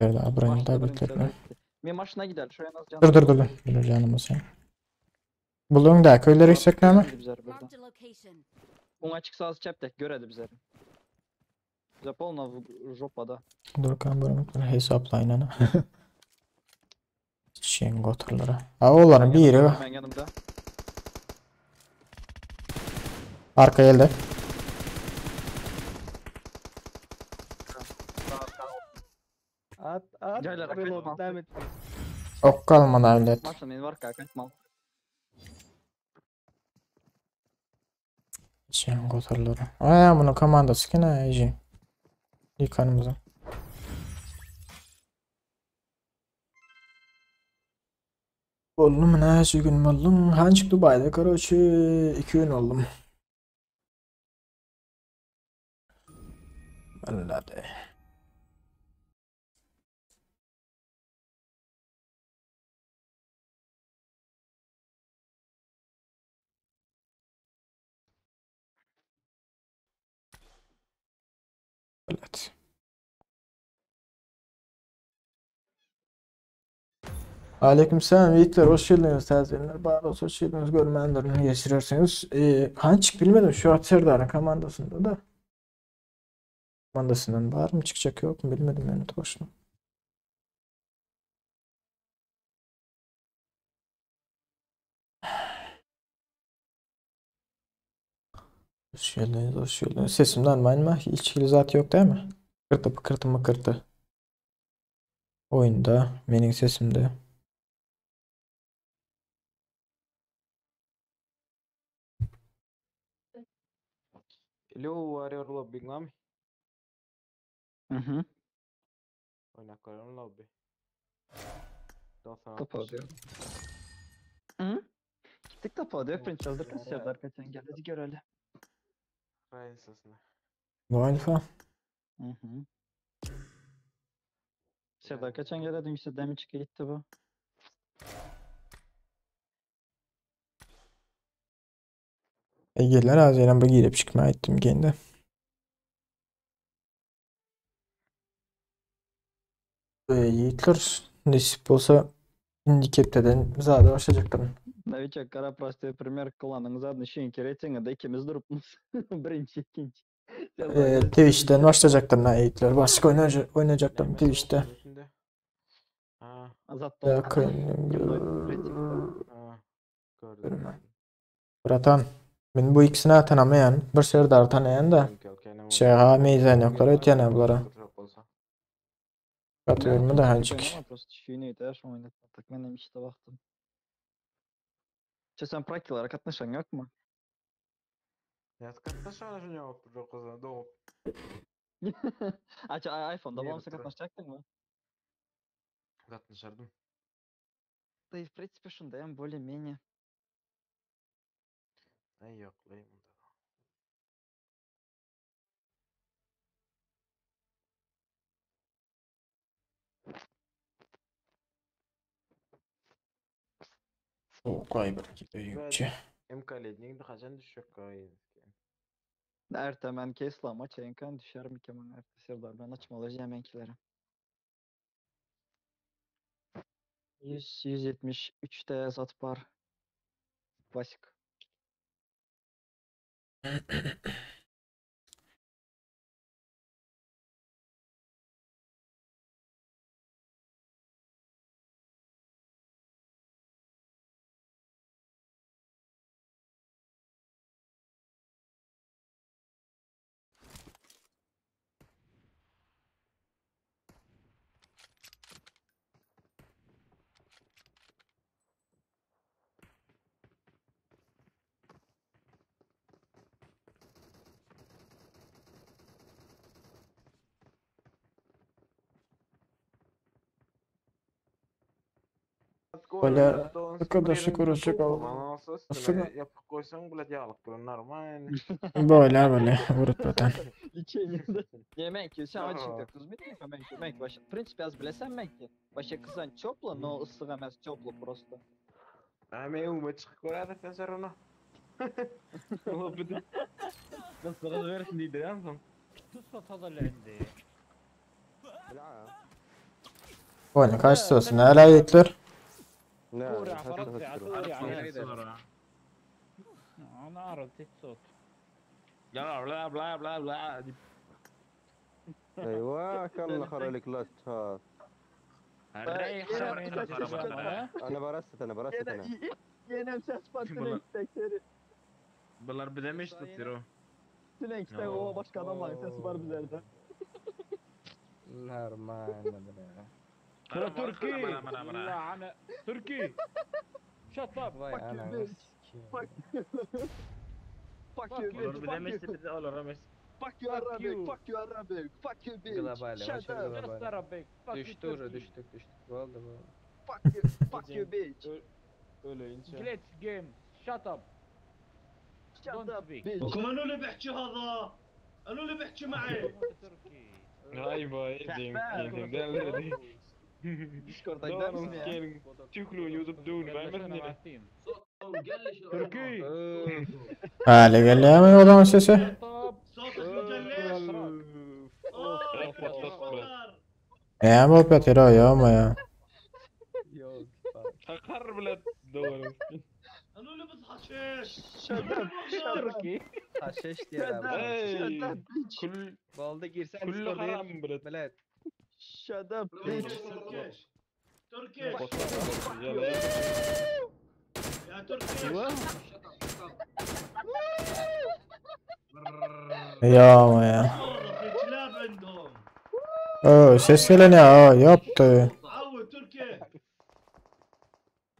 Nerede? Abranı Başta da birinci bekletme. sırada gitti. Bir maçına gider. Şu en az canı. Dur. Dur canımı sen. Bulun da köyleri yüksek mi? Marked a location. Un açık sağız çeptek göredi bize. Zapolna в жоpada. Dur kan buranın hesaplayın ana. Şeyin goturları. Ha oğlanın bir yeri Ben yanımda. arka elde. At. Caylar, Reload kaçma. devam et. Ok kalmadı evlet. Maçta benim var kaçmam. Şeyin goturları. Aya bunun komandası ki ne Ece? Yıkanımızın. Oğlum ne şu gün oldum. Hancık Dubai'de karoçi 2 gün oldum. Vallahi. Evet. Aleykümselam yiğitler, hoş geldiniz tezgahlar. Bana hoş geldiniz, görmeyenlerini geçirirsiniz. Hançık bilmedim şu an Serdar'ın komandasında da. Komandasından var mı çıkacak yok mu bilmedim yani boşuna. Hoş geldiniz. Sesimden mı? Hiç zat yok değil mi? Kırtı. Oyunda, benim sesimde. Hello warrior lobby ngam. Hı. Oynak koyalım lobby. 96. Topa diyor. Hı? Gittik topa diyor. Prince çaldır kız Serdar kaçan gel. Hadi gör öyle. Rayısasına. Bu alfa. Hı. Serdar kaçan gel dedim işte demin çıkı gitti bu. Ege'ler ağzıyla girip çıkmaya ettim kendi. Yiğitler nasip olsa handicap'ten zaten başlayacaktır. Навичок кара простой пример кланның задній шинки рейтингinde ikimiz durupmuz. Birinci, ikinci. Serdar Twitch'ten başlayacaktır Yiğitler. Başka oynayacaktım Twitch'te. Ha, Azat Ya oldu. ha. Gördüm. Bratan. Ben bu ikisini tanımayan, bir Serdar tanıyan da şaha meyzan yoklar ötene bunlara. Katıyorum da hancık. Просто şiyneydi her şey oynatmadık. Benim işte baktım. Sen praktiklara katlaşan yok mu? Yaz katlaşan şunu yok kızı doğup. iPhone'da Niye bağımsız bitti? katlaşacaktın mı? Katlaşardım. Да и в принципе şunda hem более-менее. Ay yoklayayım da. Soğuk ay bir büyükçe. MK'ledin de kaçan düşecek kayın. Ertemen Kesla ama Çenkan düşer mi keman ertesi Serdar ben açmalacağım hemenkileri. 173'te zat var. Klasik. Böyle arkadaşlık uğraşacak Üstüne yapıp koysan bile yağlık böyle normal. böyle vurutmadan. Лечение. Yemek ki sen acı Aa. çıktı kız bitmiyor yemek başı. Принципе az bile sen yemek ki. Başı kızan çopla no ısık emez çopla prosto. Ama uma çıkıp koyar da sen onu. والله بدي بس غدا غير سنديد يا عم تصفط هذا اللي عندي Böyle kaç olsun hala yetler. كوري على فرنسي على سوري على صورة انا اعرف الصوت يلا بلا بلا بلا بلا ايوه كم خرا لك لاست هذا الريح انا برست انا Yenem ses Bana- istekleri. بالله بدي مش تصيروا Tünek istek o başka adamlar ses var bizlerde. Normal. ترى تركي لا انا تركي شت اب Vay Fuck you, ananı bitch. sikeyim. Fuck you bitch. والله بدي مش بدي اقول رمش Fuck you Arabic. Fuck you Arabic. Fuck you bitch. Global, Shut maşa up. global. جلست ربك Düştük. Bu oldu bu. Fuck you bitch. Öleyince. جليتش جيم شت اب Shut Don't up speak. bitch. وكمان اللي بيحكي هذا قالوا لي بيحكي معي تركي هاي باي دين دين Discord'a gider misin ya? تاكلوا يوزب دون مع التيم تركي Hale gelemiyor o zaman sesi. طب صوتك مقلش Ya bu yapıyor ya ama ya. Yok. تقرب لا تدور قالوا لي بتحشيش تركي Haşeş diye Shut up. abi. Shut up bitch. كل Balda girsen كله Discord'a حرام بلد Millet. Shut up bitch. تركيش تركي يلا يا تركي ايوه Ya ama ya. في كلاب عندهم Oo, ses gelen ya yaptı. عود تركي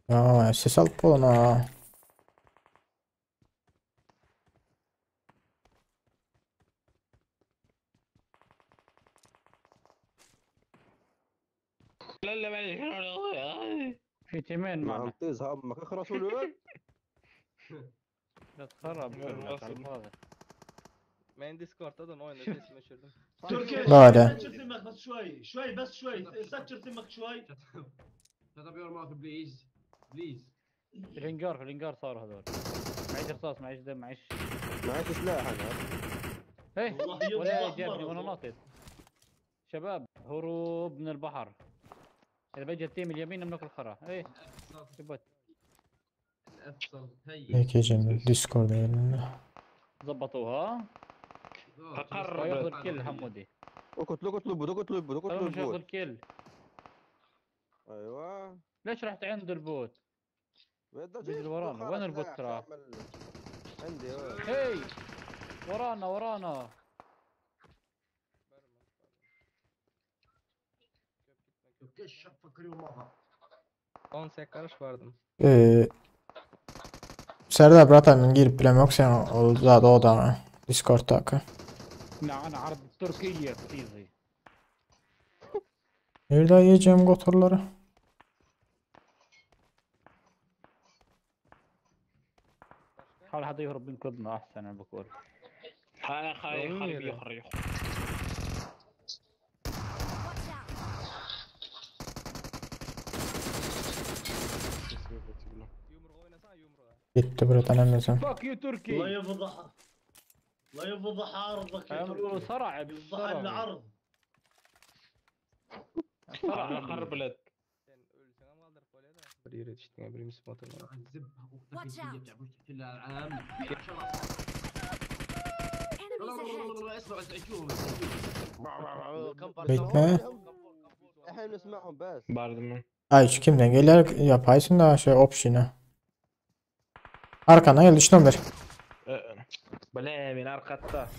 Ya ses alıp ona. لا لا في تيمين ما معنا هم تزهق ما خرسوا له لا تخرب كلك على الفاضي Ben Discord'dan oyunda sesimi düşürdüm. تركي Böyle. سكر سمك بس شوي بس شوي سكر سمك شوي في الانجار صاروا هذول معيش رصاص معيش دم معيش معيش سلاح انا ايه والله ولا يضرب جابني وانا مرة. ناطط شباب هروب من البحر اذا بيجي التيم اليمين بناكل خرا ايه شبت Ekeceğim Discord'a elinde. ظبطوها تقرب وياخذ الكل حمودي اقتلوا خلونا مش ياخذ البوت الكل ايوه ليش رحت عند البوت بيجري ورانا. وين البوت ترى؟ عندي هي ورانا 10 karış vardım. Serdar bratan girip bilem yok sen o da Discord'daki. نعم عرض تركيا تيزي. Nerede yiyeceğim motorları? حاول حدا يهرب من كودنا احسن انا بقول. Onun خريب yeri. يخرج. Watch out! Yumruğa oynasana yumruğa. Gitti buradan emezim. فاك يو الله تركي. يفضح الله يفضح عرضك يا عملوا تركي صرع يفضح بصرع. العرض صرع بلد. Sen ölsen ama kaldırıp öyle de. Bir yere yetiştin bir misin motorla. Watch out! Enemies ahead! Bekle. احنا نسمعهم بس. Bardım ben. Ay şu kimden gelir yapaysın da şey option'ı. Arkana gel düştüm bir. Bale ben arkatta.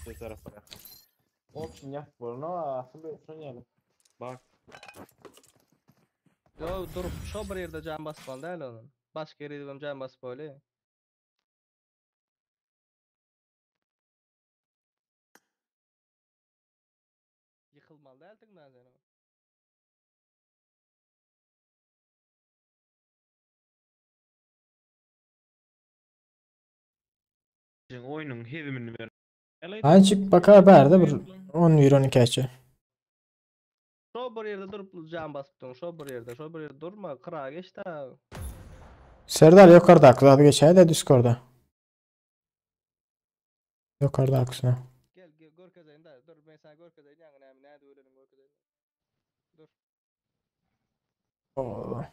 Şu tarafa. Option yap bunu asıl oynayalım. Bak. Yo durup şu bir yerde can basmalı değil onun. Başka yere gidip can basıp öyle. Yıkılmalı değil tıklan sen o. Oyunun hevimini ver. Azıcık bakar berde bir 10 euro kaçı. Şu bir yerde durup can basıp durun. Şu bir yerde durma. Kırağa geç de. Serdar yukarıda aklı geçer de Discord'da. Yukarıda aksına. Gel görkezeyim de. Dur ben sana görkezeyim. Yani nerede ölelim görkezeyim. Dur. Oo.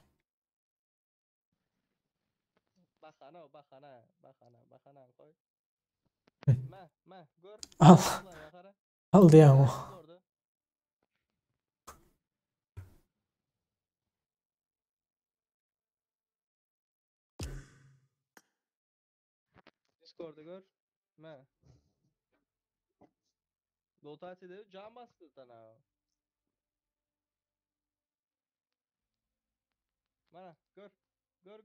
Bakana koy. Gör. Al. Bakara. Al diye ama. Orada. Discord'da gör. Lotasya'da can bastı sana. Bana gör. Gör.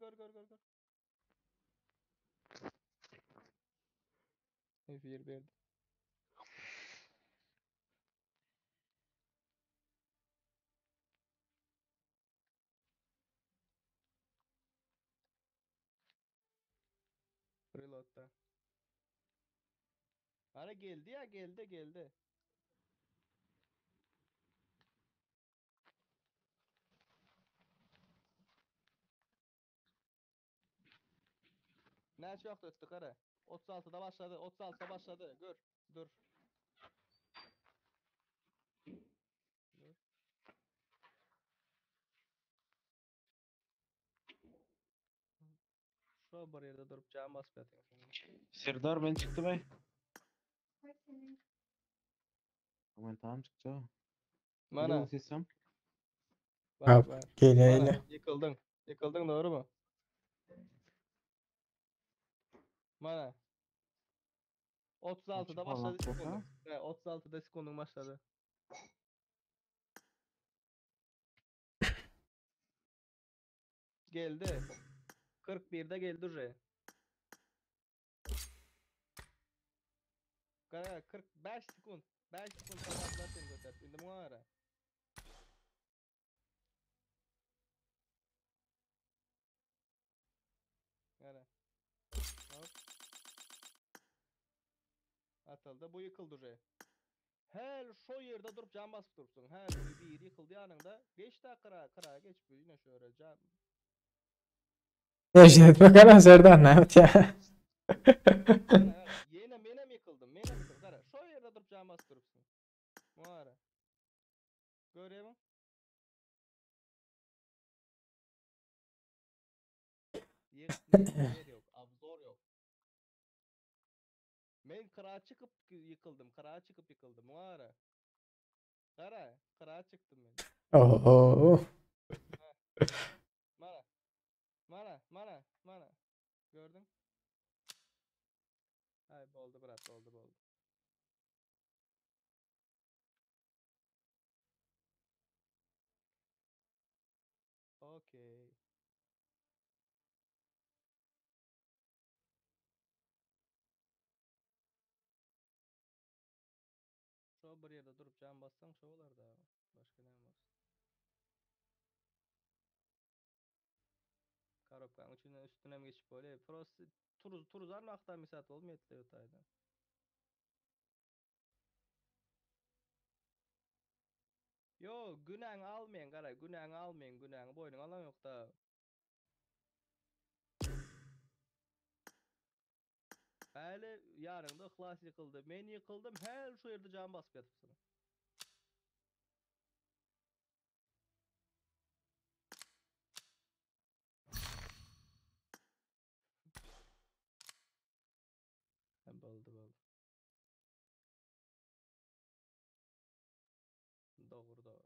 F1 verdi. Reload'da. Hani geldi ya geldi. Ne çok öttü kare. 36'da başladı. 36'da başladı. Gör. Dur. Şu bir yerde durup can basmıyor. Serdar ben çıktı be. Aman tamam çıktı. Mana. Sesem. Al. Bak. Gel Mana, hele. yıkıldın. Yıkıldın doğru mu? Mana. 36'da başladı sekundun. 36'da sekundun başladı. Geldi. 41'de geldi oraya. 45 sekund. 5 sekund kapattılar seni götür. Şimdi bu ara. Ara. Hop. Atıldı. Bu yıkıldı oraya. Her şu yerde durup can basıp durursun. Her bir yıkıldı yanında. Geç daha kıra geç bu yine şöyle can. Yaşadık bakalım Serdar ne yapacak? Menem yıkıldım. Kara. Şu yerde durup can basıp durursun. Bu ara. Görüyor musun? Yer yok. Abzor yok. Ben kırağa çıkıp yıkıldım. Bu ara. Kırağa çıktım ben. Oo. Mana. Gördün? Ay oldu bırak oldu. Okey. bir yerde durup can bassan şo bolar da. Başka näme bolsun? Karapkan üstüne mi geçip böyle? Frost turuzar nokta misat olmayetli ötayda. Yo günahını almayın garay, günahını almayın, günahını boynun alan yok da. Hele yarın da ihlas yıkıldı. Men yıkıldım, her şu yerde can basıp yatıpsın. Boldu. Doğru.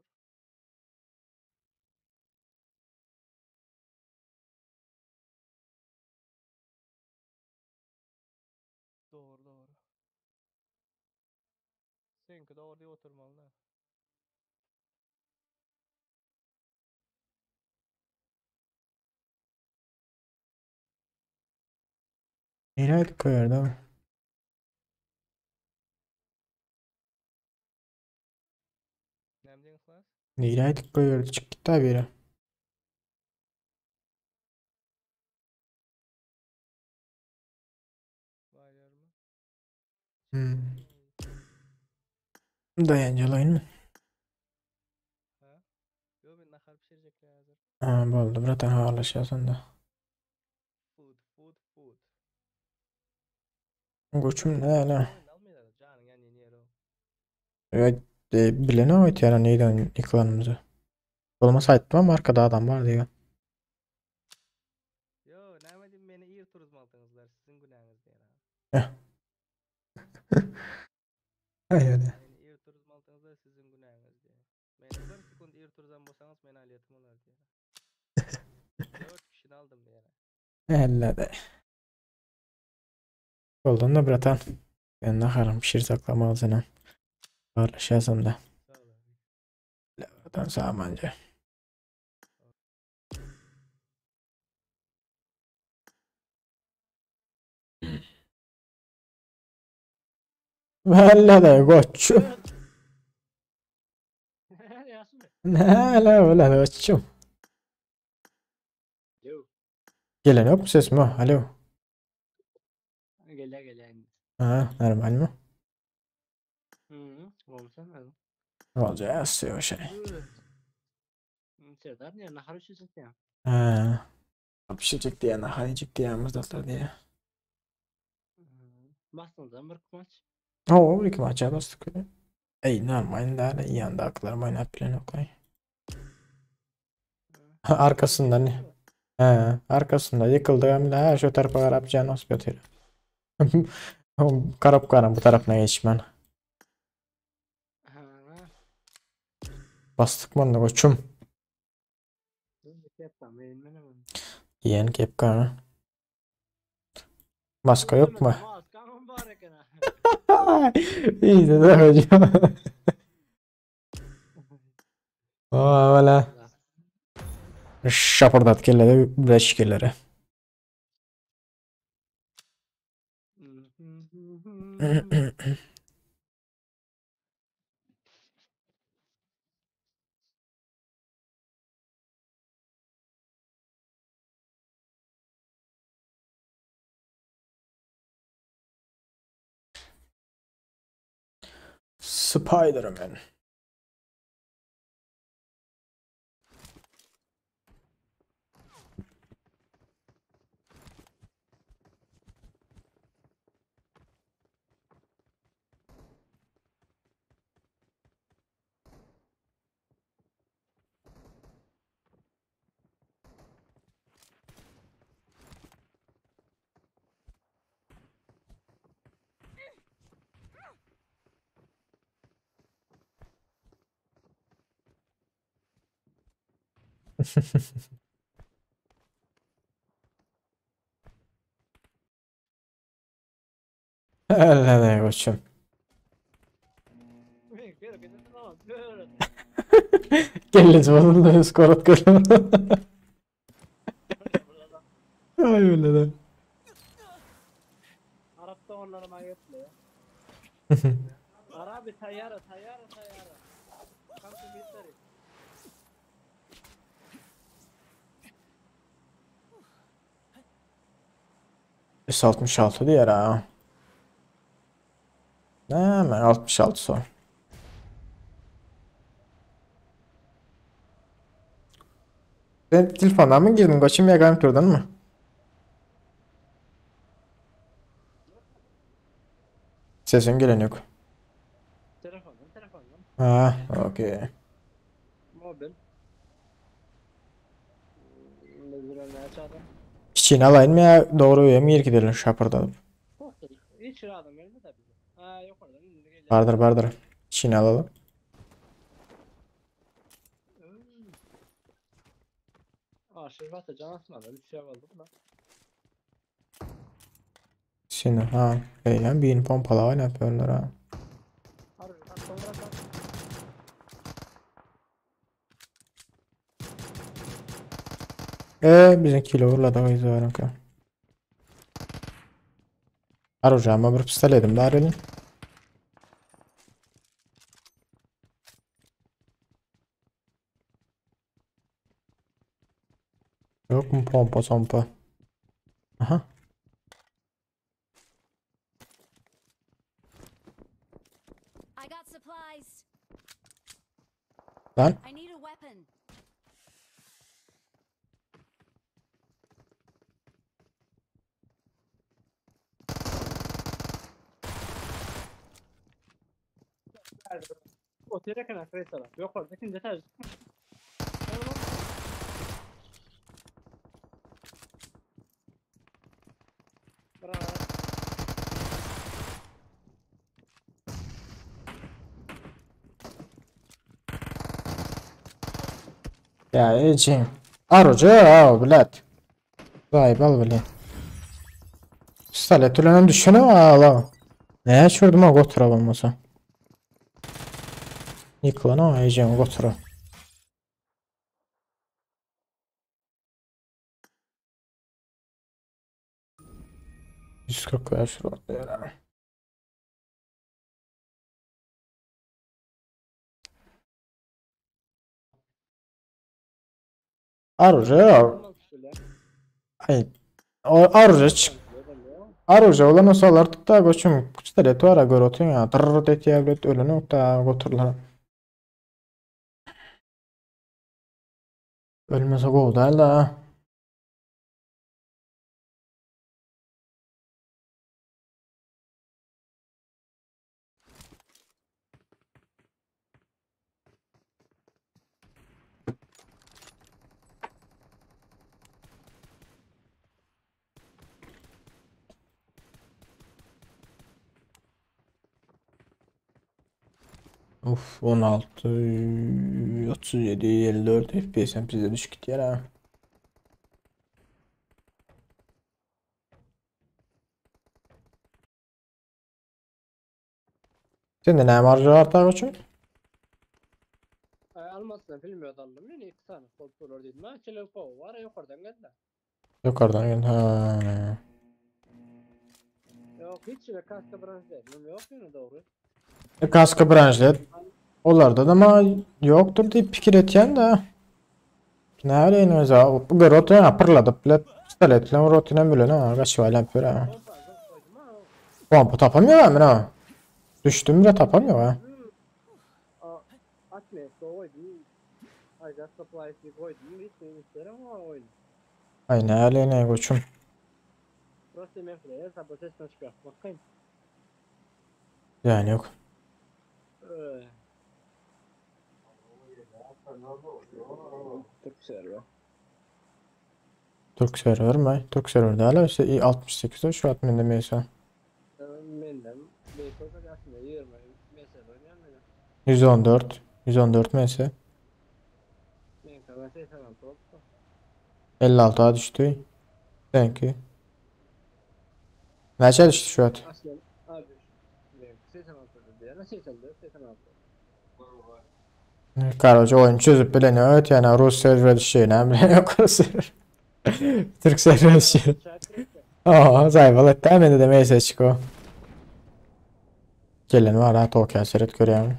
Doğru. Senki doğru diye oturmalı da. Nereydik o yerde? Nämden ihlas? Nereydik o yerde? Çık git abi yere. Bayar mı? Hmm. Dayancalayın mı? Ha? Yo ben nahar pişirecekler hazır. Ha, boldu. Biratan haberleşiyorsun da. Food. Koçum ne öyle? Oyun almayacaklar. Canın yani yeni yer o. Evet, bilene ait yani neyden yıkılanımızı. Olmasa ettim ama arkada adam var diyor. Yo näme diyeyim meni iyi turizm altыңızlar. Sizin günahınız diye. Hayır. Meni iyi turizm altыңızlar sizin günahınız diye. Meni bir sekund iyi turizm bolsanız meni aliyetim olar diye. 4 kişini aldım diye. Elle de. Oldun da biratan. Ben naharım pişir saklama alsana. Haberleşiyorsun da. Sağ ol abi. Biratan sağmanca. Elle de koçum. Yasin. Ne öyle koçum. Yo. Gelen yok mu ses mi? Alo. Gel. Ha, normal mi? Olsan lazım. Olacak o şey. Serdar ne nahar pişirecek ya. Ha. Pişecek diye nahar yiyecek diye mızdatlar diye. Bastığınızdan bir kumaç. Oo, bir maça bastık. Ey normal de iyi anda aklarım oynayıp plan okuyayım. Arkasından ne? He, arkasında yıkıldı hem de şu tarafa karab can hospital. Karab karam bu tarafına geçmen. Ha. Bastık mı onu koçum? Yapma benim. Yiyen kepka. Maska yok mu? Maskan mübarek ana. İyi de hocam. Aa valla. Şapırdat kelleri, breş kelleri. Spider-Man. Öyle de koçum. Geliniz bozuldu skorat görüm. Ay öyle de. Arapta onlara mayetli ya. Ara Abi tayyara. Come to military. 66 diğer ha. Hemen 66 son. Sen telefondan mı girdin? Koçum ya turdun mu? Sesin gelen yok. Telefondan. Ha, okey. Mobil. Ne açalım? Çiçeğini alayım mı ya? Doğru üye mi gidelim şapırdalıp? Hiç rahatım geldi de bize. Ha yok orada. Vardır. Çiçeğini alalım. Şırbatı can atmadı. Bir şey aldım da. Şimdi ha. Yani bir pompala ne yapıyorlar ha? Harbi bak sonra bak. Bizimkiyle uğurladı o yüzden var ki. Arayacağım bir pistoletim bari elin. Yok mu pompa? Aha. I got supplies. Lan. I need a weapon. O terekana kayıtlara. Yok orada ikinci tercih. Bravo. Ya Ecin. Arayacağım bilet. Zaybal bile. Pistolet ulan düşene ağla. Ne açıyordum o gotura olmasa. Yıkılan o Ecin gotura. 140 ver şurada ya. Arıca. Ay. Arıca olan osalar tuttu koçum. Pistolet var gör otun ya. Tırrrr et ya bilet ölünü okta goturlar. Ölmese kovdu da. Uf 16 37 54 FPS'im bize düşük gitti ya. Sen de ne marjı var ta koçum? Almasını bilmiyordu anlamı. Ne iki tane kontrolör dedim. Ha telefon var yukarıdan geldi. Yukarıdan gel. Ha. Yok hiç öyle kaska branş değil. Yok yine doğru. Kaskı branşlet. Onlarda da ama yoktur deyip fikir etiyen de. Ne öyle mesela bu rota ya pırladı bilet pistoletle rotinen bile ne kaç var yapıyor ha. Pompa tapamıyor ama ne? Düştüm bile tapamıyor ha. Atmaya koydum. Ayrıca supply'si koydum. Hiç isterim ama oyun. Ay ne öyle ne koçum. Burası mefreye sabotesine çıkıyor. Bakayım. Yani yok. Türk server. Türk server mi? Türk server hala işte i68'de şu at mende mesela. Benden Beykoz'a aslında 20 mesela oynayan mı? 114 mesela. Ben kadar şey tamam oldu. 56'a düştü. Sanki. Neçe düştü şu at? Aslında abi ben 86 diye nasıl 84 86. Karıcı oyun çözüp bileni öt yani Rus server düşüyor ne bileyim yok Rus server. Türk server düşüyor. 哦 Aa zayıf etti hemen de demeye çıkıyor. Gelen var ha Tokyo seret görüyorum.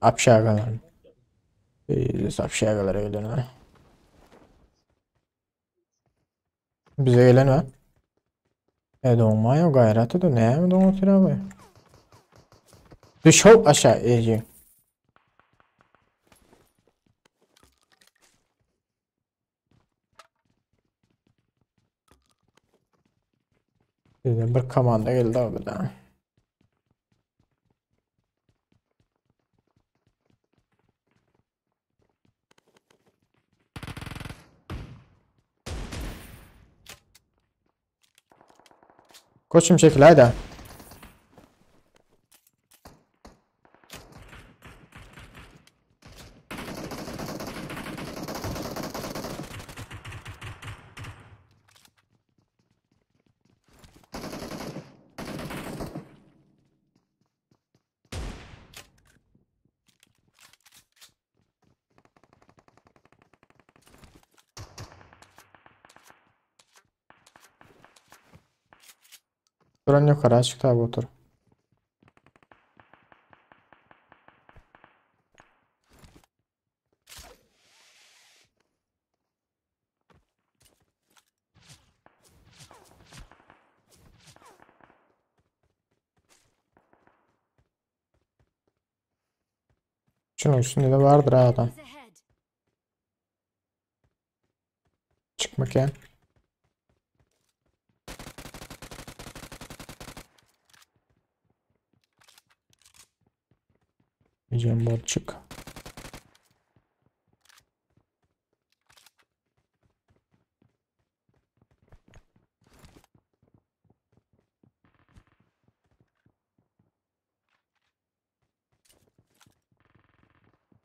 Apşagalar. Apşagalara gelen. Bize gelen var. Doğmayo gayreti de ne mi doğu tira abi? Düş hop aşağı iyice. Bizden bir komanda geldi abi da. Koçum çekil haydi. Duran yukarı açık tabi otur. Şunun üstünde de vardır ha adam. Enemies ahead. Çıkmak ya. Diyeceğim bot çık.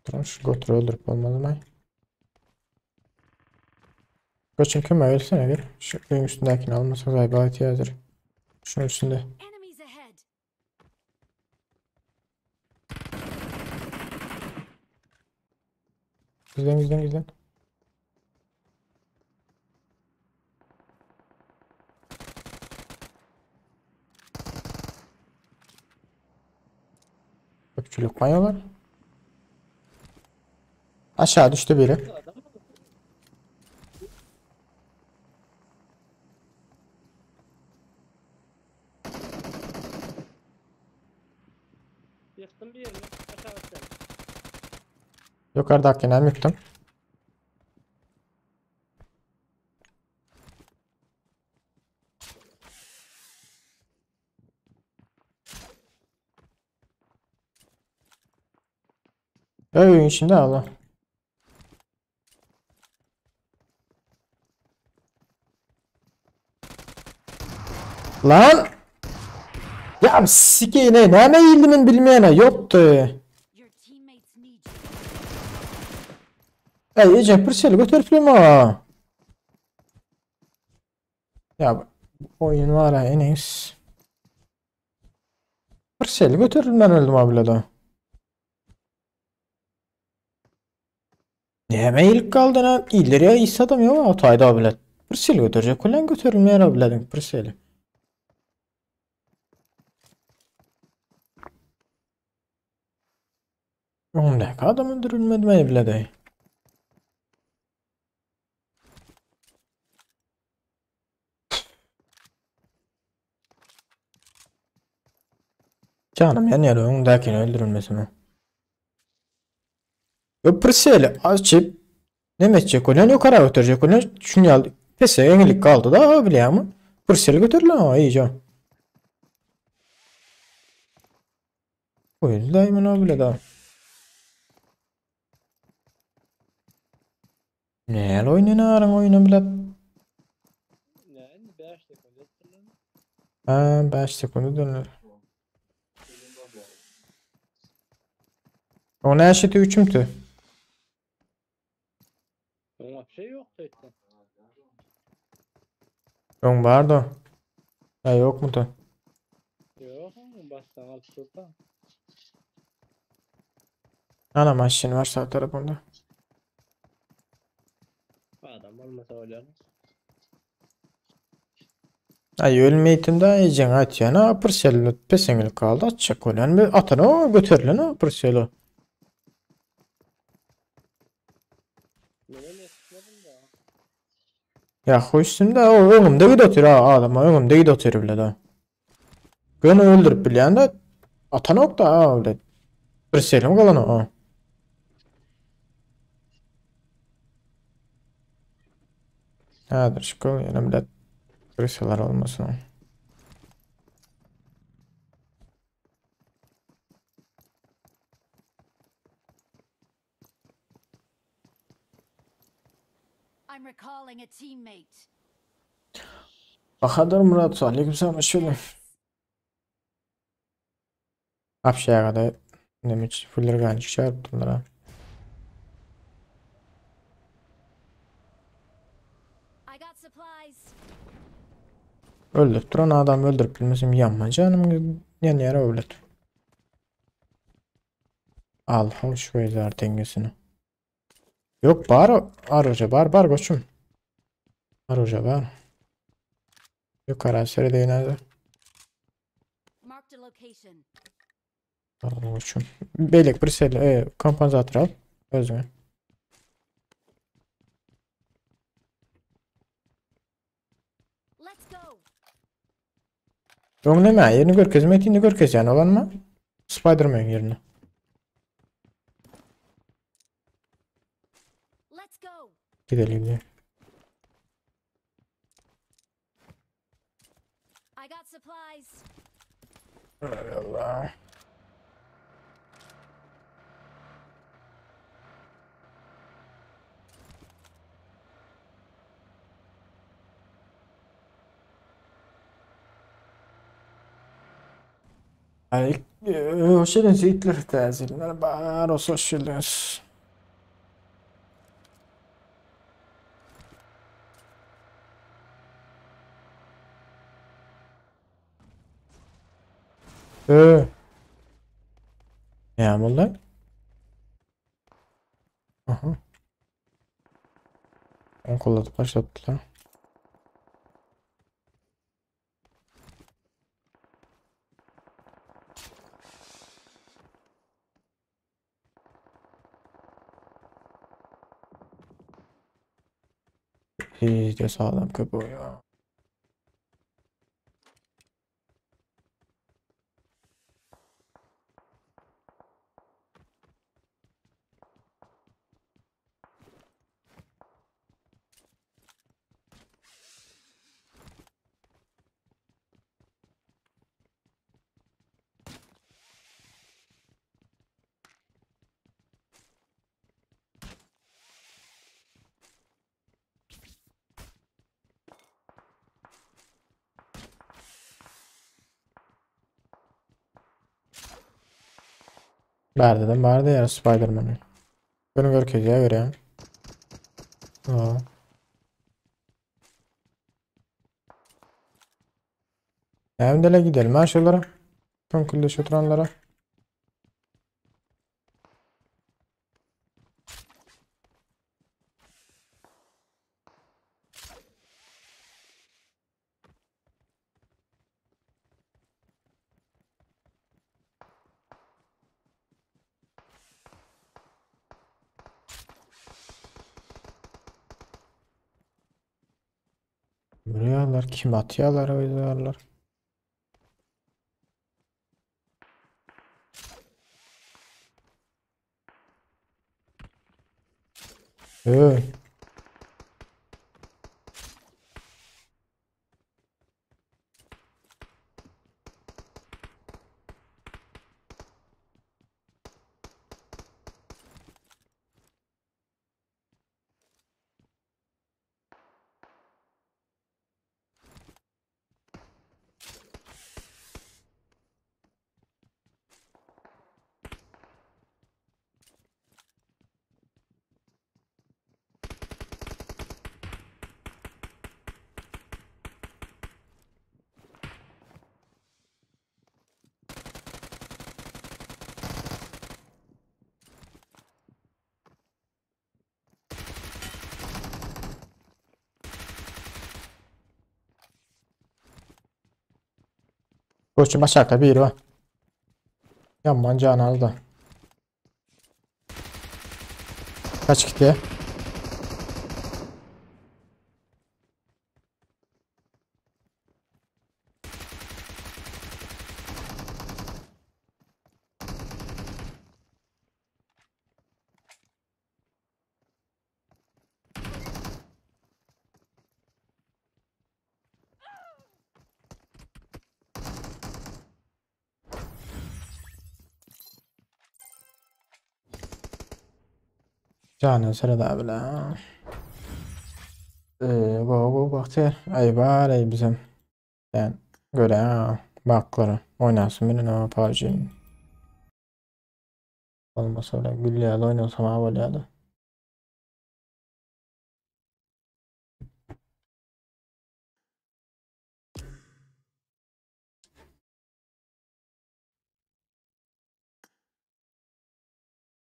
Durun şu götürü öldürüp olmaz mı? Koçum küme versene bir. Şu köyün üstündekini almasak gayet iyi hazır. Şunun üstünde. Enemies ahead. Gizlen. Öpçülük mayolar. Aşağı düştü biri. Yıktım bir yerini. Aşağı atacağım. Yukarıdakine müktüm. Oyun içinde Allah. Lan! Ya sikeyne ne eğildimin bilmeyene yoktu. Your teammates need you. Ey iyice pırseli götür filmi o. Ya bu oyun var ya Enes. Pırseli götürdüm ben öldüm abi da. Ne ilk kaldı lan? İleriye is adam ya ataydı abi. Pırseli götürecek. Kullan götürülmeyen abi pırseli. Ondaki adam öldürülmedi mi bile de. Canım yanıyor ondakini öldürülmesi mi? Pırseli açıp ne edecek olan yukarı götürecek olan şunu aldı. Pese yenilik kaldı da abi ya mı? Pırseli götür lan o iyice. Oyun daima abi da. Ne oynanan oyunu bile. Yani 5 dakika yıktım. Ha 5 sekunda dönür. Ona eşiti 3'ümtü. Ama bir şey yok zaten. Yok vardı. Ha yok mu da? Yok ama baştan alıp sultan. Ana maşin var sağ tarafında. Adam olmasa oynarım. Ay ölmeytim de ejen atýana pırsel peseňil kaldy atjak bolan bir atana göterilen pırsel. Ya hoşsun da o öňümde gidotyr adam öňümde gidotyr bile da. Gönü öldürüp bilýän de atanok da öyle. Pırselim galan o. Hadır şükür ýene bile pırselar olmasın. I'm recalling a teammate. Bahadır Murat aleykümselam şöyle. Apşaya kadar demiş fuller ganç çarptılar ha. I got supplies. Öldürüp duran adam öldürüp bilmesim yanma canım yan yere öldürt. Al hoş ver dengesini. Yok bar arıca bar koçum. Arıca bar. Yok karasere de nerede? Marked a location. Bar koçum. Belek bir sel kompanzatör al. Özüne. Let's go. Yok ne mi? Yerini görkez metini görkez yani olan mı? Spider-Man yerini. Let's go. Gidelim. I got supplies. Allah. Ay, hoş geldiniz Hitler tezirler. Bar olsa hoş geldiniz. Ya vallahi. Aha. On kolladı başlattılar. İyice sağlam köpüğü ya. Vardı ya Spider-Man'ı. Bunu görkez ya göreyim. Aa. Hem de gidelim ha şuralara. Konkulde oturanlara. Vuruyorlar. Kim atıyorlar oynuyorlar. Öy. Koçum aşağıda biri var. Yaman can aldı. Kaç gitti? Canı sırada bile. Bu baktı. Ay var ay bizim. Ben göre ha. Bakları. Oynasın beni ne yapacağım. Olmasa öyle güllüyordu oynasam havalıyordu.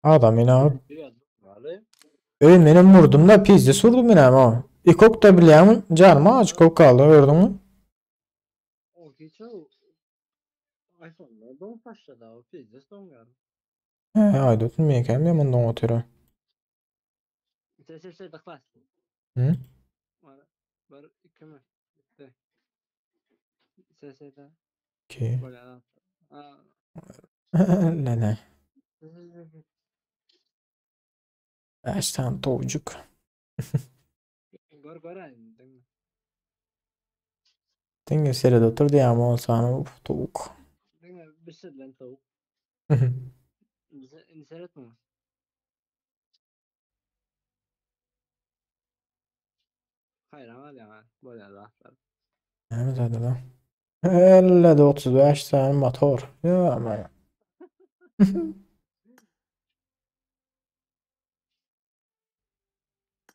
Adam yine benim vurdum da pizzi surdum yine ama. İkok da biliyorum. Canıma aç kok kaldı gördün mü? O geçen iPhone'da don başladı o pizza don geldi. He haydi tutmayın kendime yamandan oturuyor. Ses taklas. Hı? Var iki mi? Bitti. Sesde. Ki. Böyle adam. Ne. Baştan tavcuk. Gor aynı değil mi? Denge seride oturdu ya ama o sana uf tavuk. Değil mi? Bir şey lan tavuk. İnseret mi? Hayır ama ya böyle laflar. Evet hadi lan. 50 de 35 tane motor. Ya ama ya.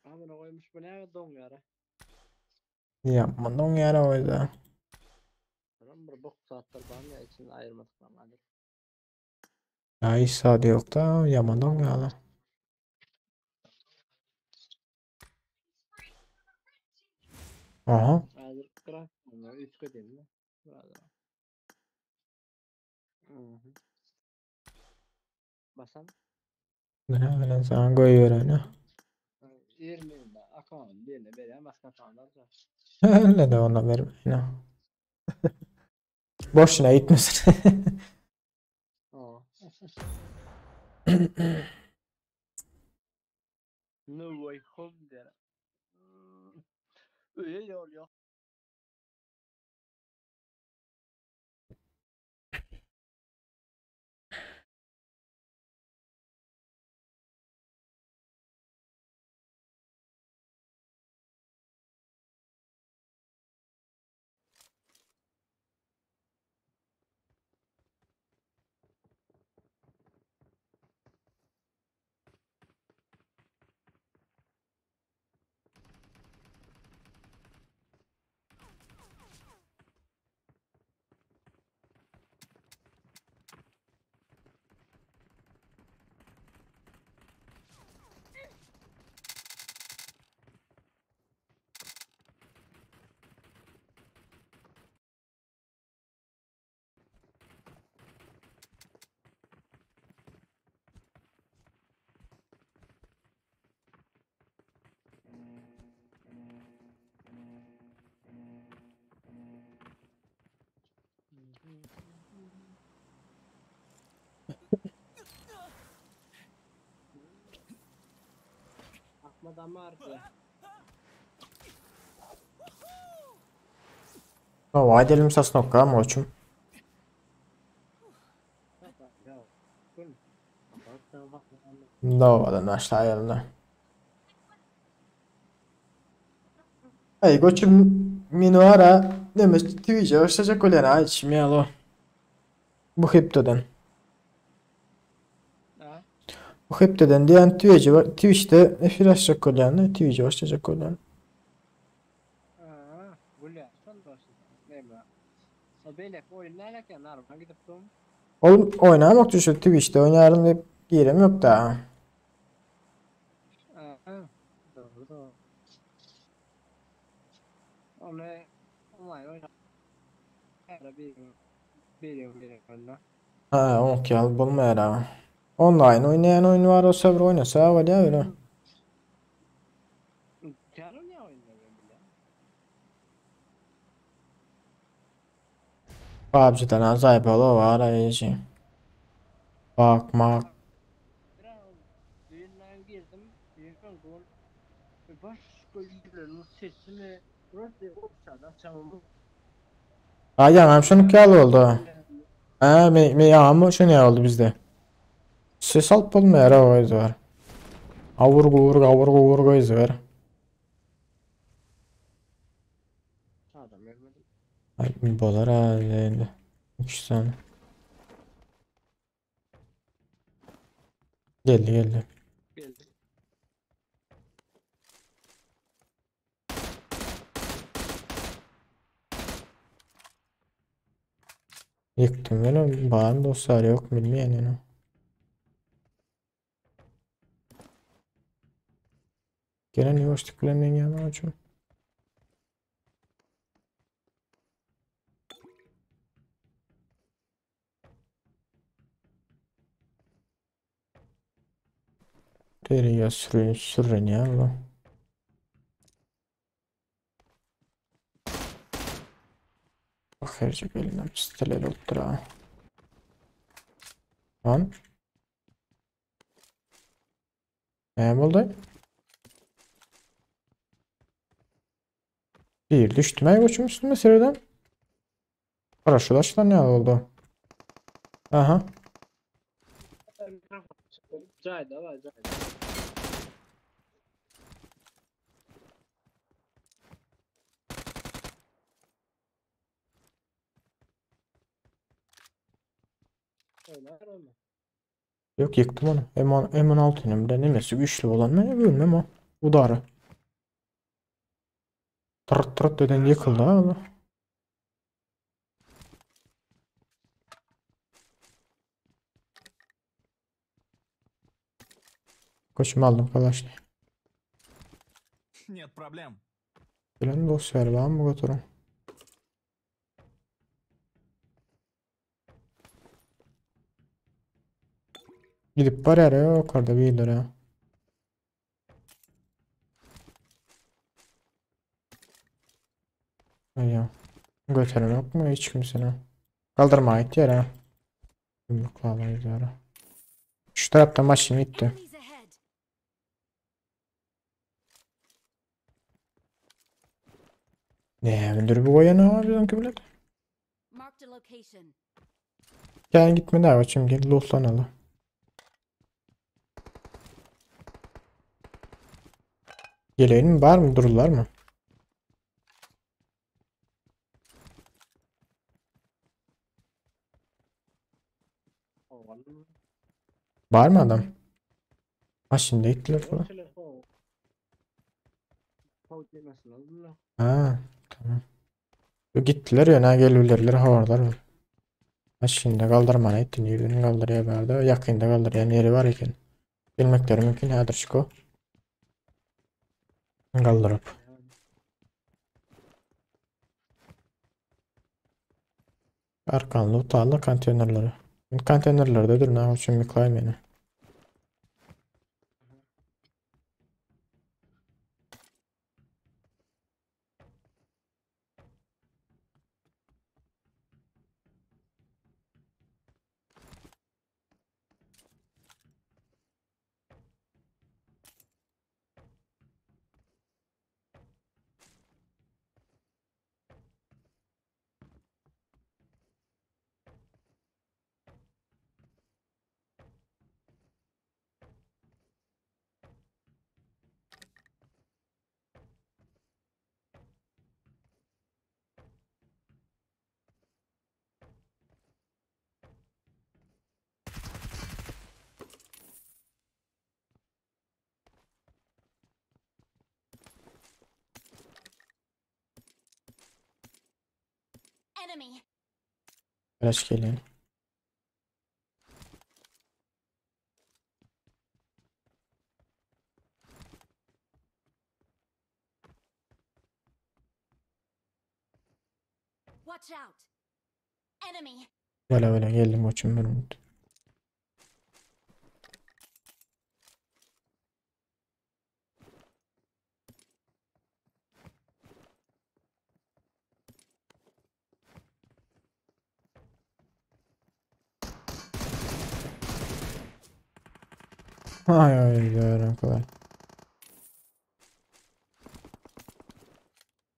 Ama koymuş bu ne don yara. Yapmadan yere o yüzden. Tamam bir bok saatler bana için ayırmadık lan hadi. Ya hiç sade yok da yamadan ya. Aha. Hadi kırak. Onları 3 kadem mi? Burada. Basan. Ne sana koyuyor öyle. 20 de akşam birine veren başka kanallar var. Öyle de ona vermeyin. Boşuna gitmesin. Aa. No way home der. Öyle yol yok. Akma damar ya. Hava edelim sas nokta mı uçum? Ya. Kun. Bak. Davadan aşağıya. Ay koçum minuara demiş Twitch'e başlayacak olan açmayalım. Bu heptodan. Ha? Bu heptodan diyen Twitch'te flaşacak olan Twitch'e başlayacak olan. Aa, Gulya. Son başladı. Ne bu? O belek oyun ne alaka narma gidip tum. Oğlum oynamak düşün Twitch'te oynarım hep girem yok da. Aa. Doğru. Onu online oyna. Her bir Biliyorum valla. Ha, okey al bulmayar ha. Online oynayan oyun var o sefer oynasa var ya öyle. Canım ne oynuyor ben bile. PUBG'den acayip o var ayıcı. Bakmak. Biraz düğünden girdim. Düğünden gol. Başka yüzlerin sesini burası olsa açamam. Ayağım hem şunu kâl oldu. Ha me yağmur şunu ya oldu bizde. Ses alıp bulmayar o yüzü var. Avur yüzü var. Adam ölmedi. Ay bolar ha endi. 2 tane. Geldi. Geldi. Yıktım beni. Bağım dostlar yok bilmeyen yani. Gene ne hoştuk bilemden gelme açım. Deriye sürün ya bu. Bak hercek elinden pistolet oldu ha. Lan. Ne oldu? Bir düştüm ay koçum üstüme seriden. Paraşüt açılan ne oldu? Aha. Cayda var cayda. Oynar ama. Yok yıktım onu. M16'nın bir nemesi güçlü olan ne bilmem o. Udarı. Tırt deden yıkıldı ha o. Koçum aldım kalaşını. Нет проблем. Gelen dosya var mı götürün? Gidip var ya yukarıda bir lira. Ya. Götüren yok mu hiç kimsenin? Kaldırma ait yer ha. Yumruklamayız yara. Şu taraftan başım gitti. Enemies ahead. Ne müdür bu koyanı abi bizimki millet. Marked a location. Gel gitme daha açayım gel lootlanalı. Gelelim mi var mı dururlar mı? Var mı adam? Ha şimdi gittiler falan. Telefon. Kaut yemesi lazım da. Ha tamam. Yo, gittiler ya ne gelirler havarlar mı? Ha şimdi kaldırmana ettin yürüdün kaldırıya verdi. Yakında kaldırıya yeri var iken. Bilmekleri mümkün hadır çıko. Kaldırıp. Arkanlı utarlı konteynerleri. Konteynerlerde dur ne yapayım yıkayım yani. Enemy. Flash geliyor. Watch out. Enemy. Böyle geldim koçum bir minut. Ay ay öyle kolay.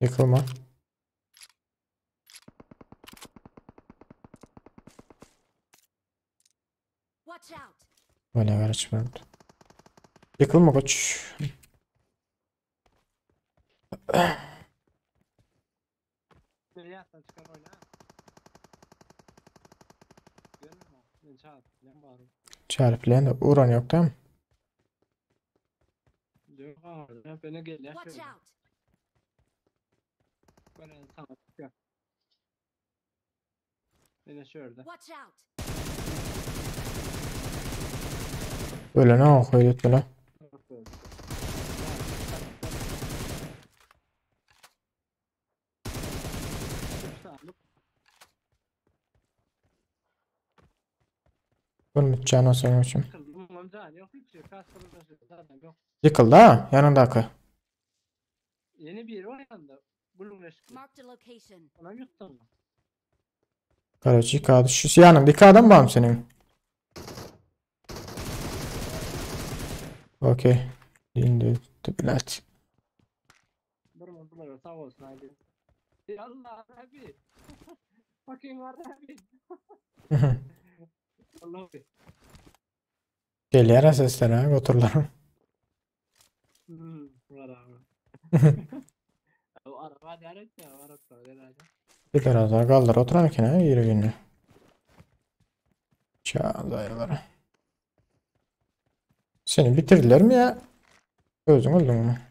Yıkılma. Watch out. Böyle karışma. Yıkılma koç. Yaptan çıkar oyna. Görmüyor musun? Ben çağır. Ben bağırıyorum. Çarpılayan da uğran yok değil mi? Yok abi. Ya beni gel ya. Watch şöyle. out. Ben sana çıkıyorum. Beni şöyle. Watch out. Böyle ne koyduk böyle. Bak böyle. Bunun bütçeni olsun koçum. Kızım amca yok hiç yok. Kasırda zaten yok. Yıkıldı ha yanındaki. Yeni bir yeri var yanında. Bulun eşkili. Marked a location. Ona mı yuttun mu? Karıcı yıkadı. Şu yanındaki adam var mı senin? Okey. İndi. Bilet. Durma durma sağ olsun hadi. Yallah abi. Fucking var abi. Allah abi. Geliyor ha sesler ha oturlar. Var abi. O araba daret ya araba daret. Bir biraz daha kaldır oturan ki ne yürü günü. Çağlayıları. Seni bitirdiler mi ya? Özün öldün mü?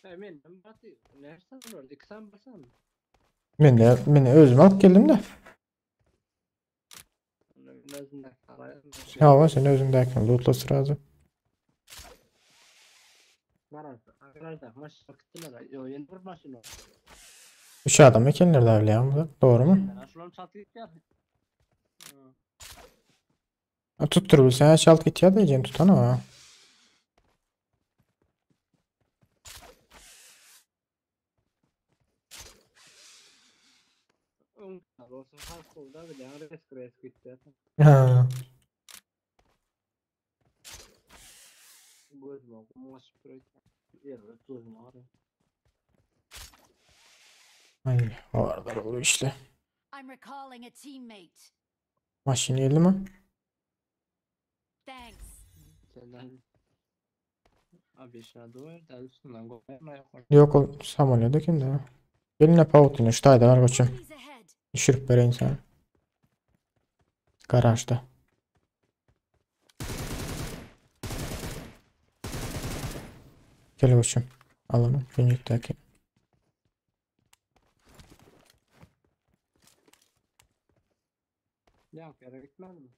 Emin batı. Nereden orada? Sen basan mı? Ben de özüm alıp geldim de. Lazım da karaya. Ya sen özündeyken lootla sırası. Maraz. Arkadaşlar maç vakitler. Yo yeni bir maçın o. Üç adam ekenler de öyle ya. Doğru mu? Ben aşılan çatıyı ya. Tuttur sen aç alt git ya diyeceksin tutana ha. Olsun hasta oldu abi. Yani reskres gitti. Ha. Bu yüzden bu maç sürekli. Yerde tuzum var. Ay orada bu işte. I'm recalling a teammate. Maşin geldi mi? Thanks. Senden. Abi şuna doğru da üstünden koyma yok. Yok o Samuel'deki de. Eline pavutunu şu tayda var koçum. Enemies ahead. Düşürüp vereyim sana. Garajda. Gel koçum. Al onu. Günlükteki. Ya kere gitmez mi?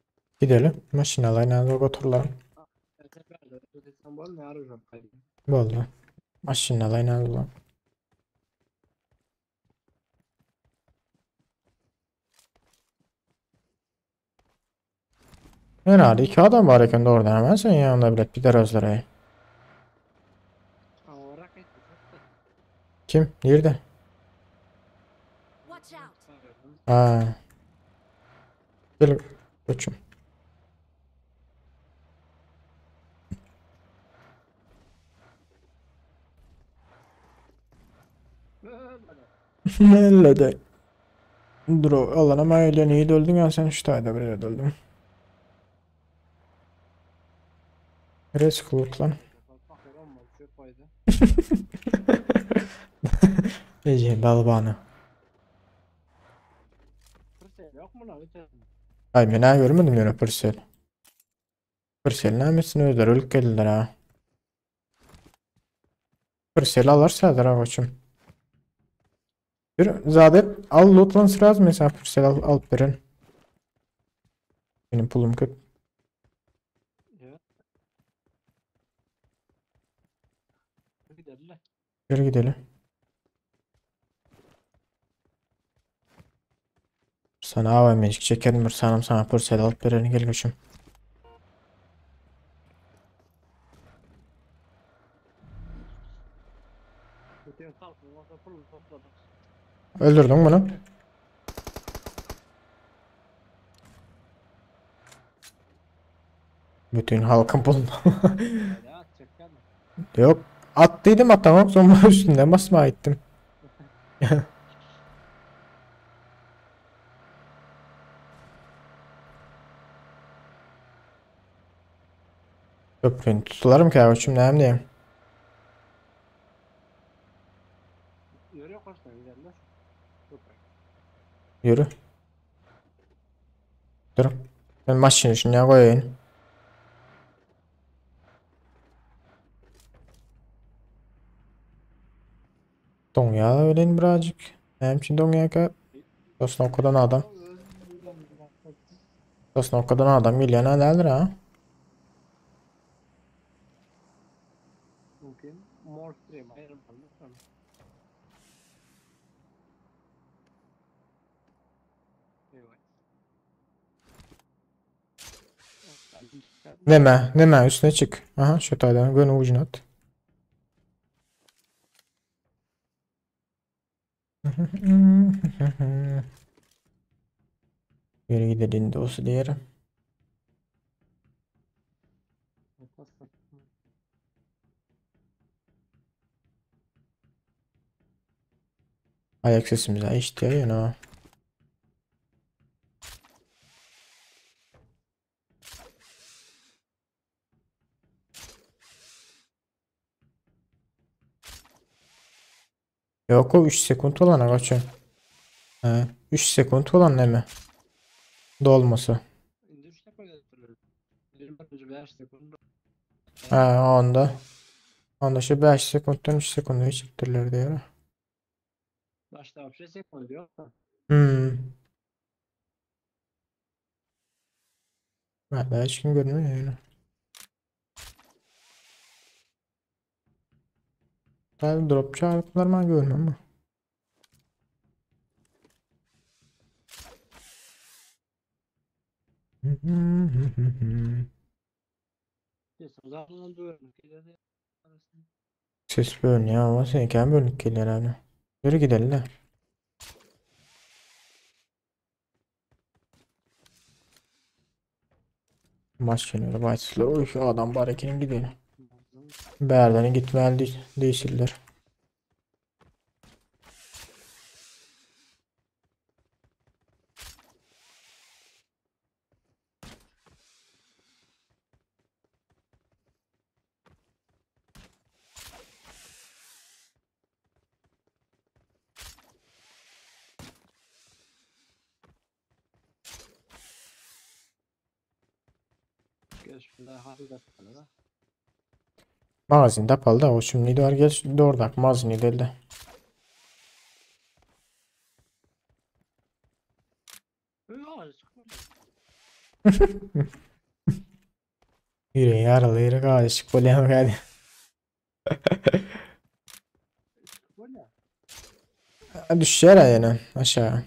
Gidelim. Maşinalarına doğru oturalım. Sen bol ne arayacağım kaydı? Vallahi. Maşinalarına doğru. Herhalde iki adam var yakında orada hemen sen yanında bilet bir de Özler'e. Olarak etti. Kim? Nerede? Watch out. Ha. Gel koçum. Elle de. Dur o Allah'ına öyle niye öldün ya sen şu tayda bir yere öldün. Neresi kılık lan? Ece balbanı. Yok mu lan? Ay ben ha görmedim ya Pırsel. Pırsel ne misin özler ölüp geldiler ha. Pırsel alırsa ha koçum. Bir zade al lootlan sırası mesela Pırsel al verin. Benim pulum kötü. Yürü gidelim. Sana AVM'cik çekerim bir sanım sana pırsel alıp vereni gel koçum. Bütün halkın orada pulunu topladık. Öldürdün bunu. Bütün halkın pulunu. Hadi at çekken. Yok. Attıydım atamam sonra üstünden basma ettim. Köprünü tutularım ki koçum ne hem diyeyim. Yürüyor koştan giderler. Köpek. Yürü. Dur. Ben maşını şuna koyayım. Donya öyleyim birazcık. Hem için Donya ka. Dostum o kadar adam. Dostum o kadar adam milyon ederdir ha. Mümkün. More stream ayrım kaldı. Evet. Neme üstüne çık. Aha şu taydan gönü ucuna at. Geri gidelim de olsa diyelim. Ayak sesimize işte ya. Yok o 3 sekund olan kaçın. He 3 sekund olan ne mi? Dolması. İndirişte koyuyorlar. 25 sekund. He onda. Onda şu 5 sekunddan 3 sekunda çıktılar diyor. Başta bir şey sekund diyor. Ben de hiç kim görmüyor yani. Ben drop çağırdılar mı görmem mi? Kesin zaten duyuyorum. Ses bölün ya ama sen kendi bölünük geliyor abi. Yürü gidelim de. Maç geliyor. Bayçılar. Oy şu adam barakinin gidiyor. Berdan'ın gitmeli değişirler. Geçmişte hafif etkiler. Magazin tapal da o şimdi var gel doğru magazin edildi. Yürü yaralı yürü kardeşik böyle hadi. Düşer yani aşağı.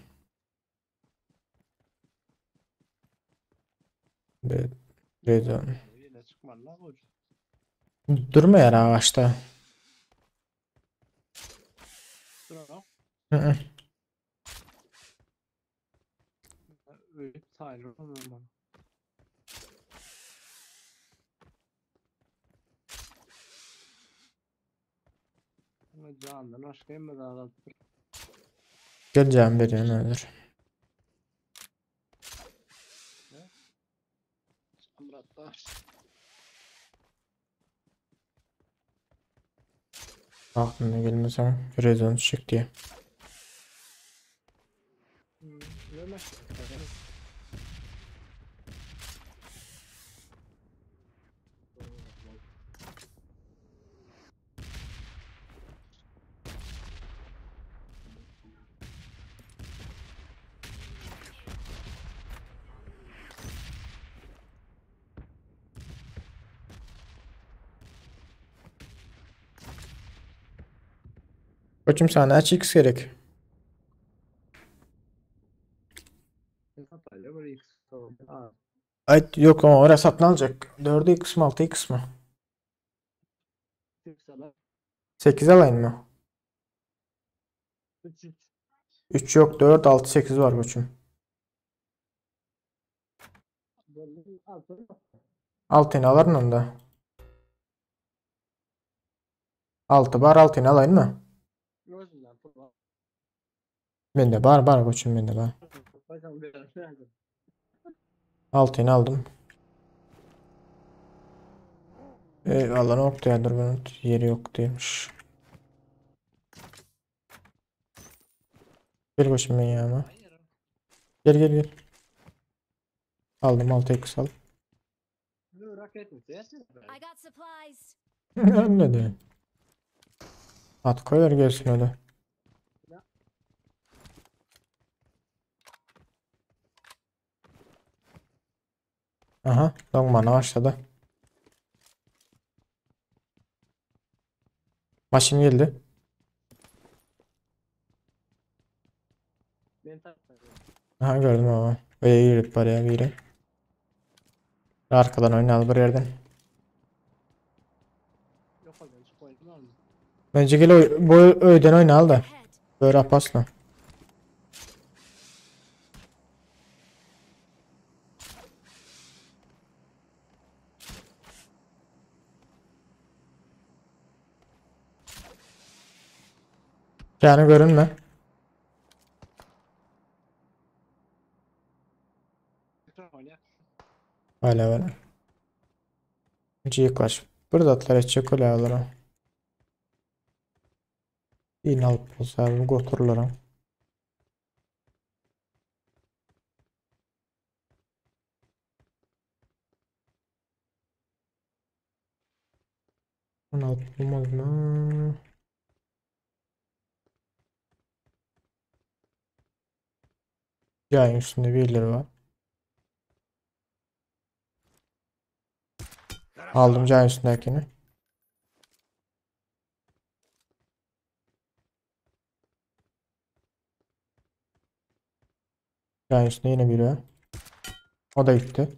Redon. Yine çıkmadılar o. Durma yer ağaçta. Duralım. Hı hı. Öyle sayılır mı? Candan başka yeme daha. Geleceğim birinin ölür. Amratlar. Aklına gelmesem Redon çık diye. Öyle. Koçum sana açık gerek. Ay yok ama oraya satın alacak. 4'ü x mi 6'yı x mi? 8 alayım mı? 3 yok 4 6 8 var koçum. 6'ını alırım onda. 6 var 6'ını alayım mı? Bende var koçum bende var. 6'ını aldım. Allah noktayadır bunun yeri yok demiş. Gel koçum ben yanıma. Gel. Aldım 6x al. I got supplies. Anladım. At koyar gelsin öyle. Aha, long bana başladı. Maşin geldi. Aha gördüm ama. Böyle yürüp paraya bir yere. Arkadan oyna bir yerden. Bence gel bu öğden oyna al da. Ahead. Böyle pasla. Yani görünme. Hala var. Cıyık var. Burada atlar edecek öyle alırım. İğne alıp olsa abi götürürüm. Onu alıp bulmaz mı? Yayın üstünde birileri var. Aldım yayın üstündekini. Yayın üstünde yine biri var. O da gitti.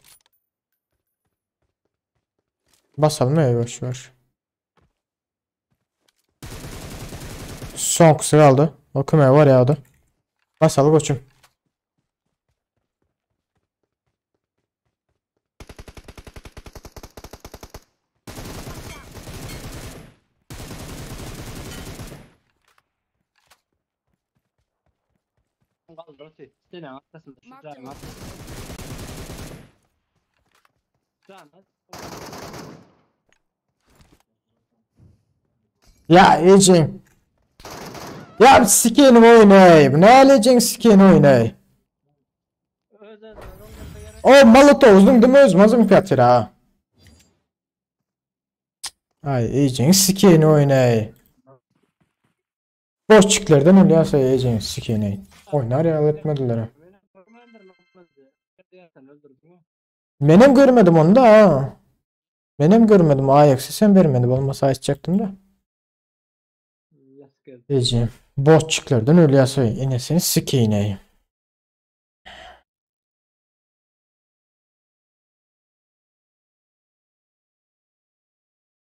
Basalım ya yavaş yavaş. Son kısa kaldı. Okumaya var ya o da. Basalım koçum. Marked a location. Ya Ecin. Ya skin oynayayım. Ne alacaksın skin oynay? O Molotov'un değil mi özmazım katır ha. Ay Ecin skin oynay. Boşçuklardan oluyorsa Ecin skin oynar ya etmediler ha. Benim görmedim onu da ha. Benim görmedim Ajax'ı sen vermedi olmasa açacaktım da. Ecin boşçuklardan oluyorsa enesini skin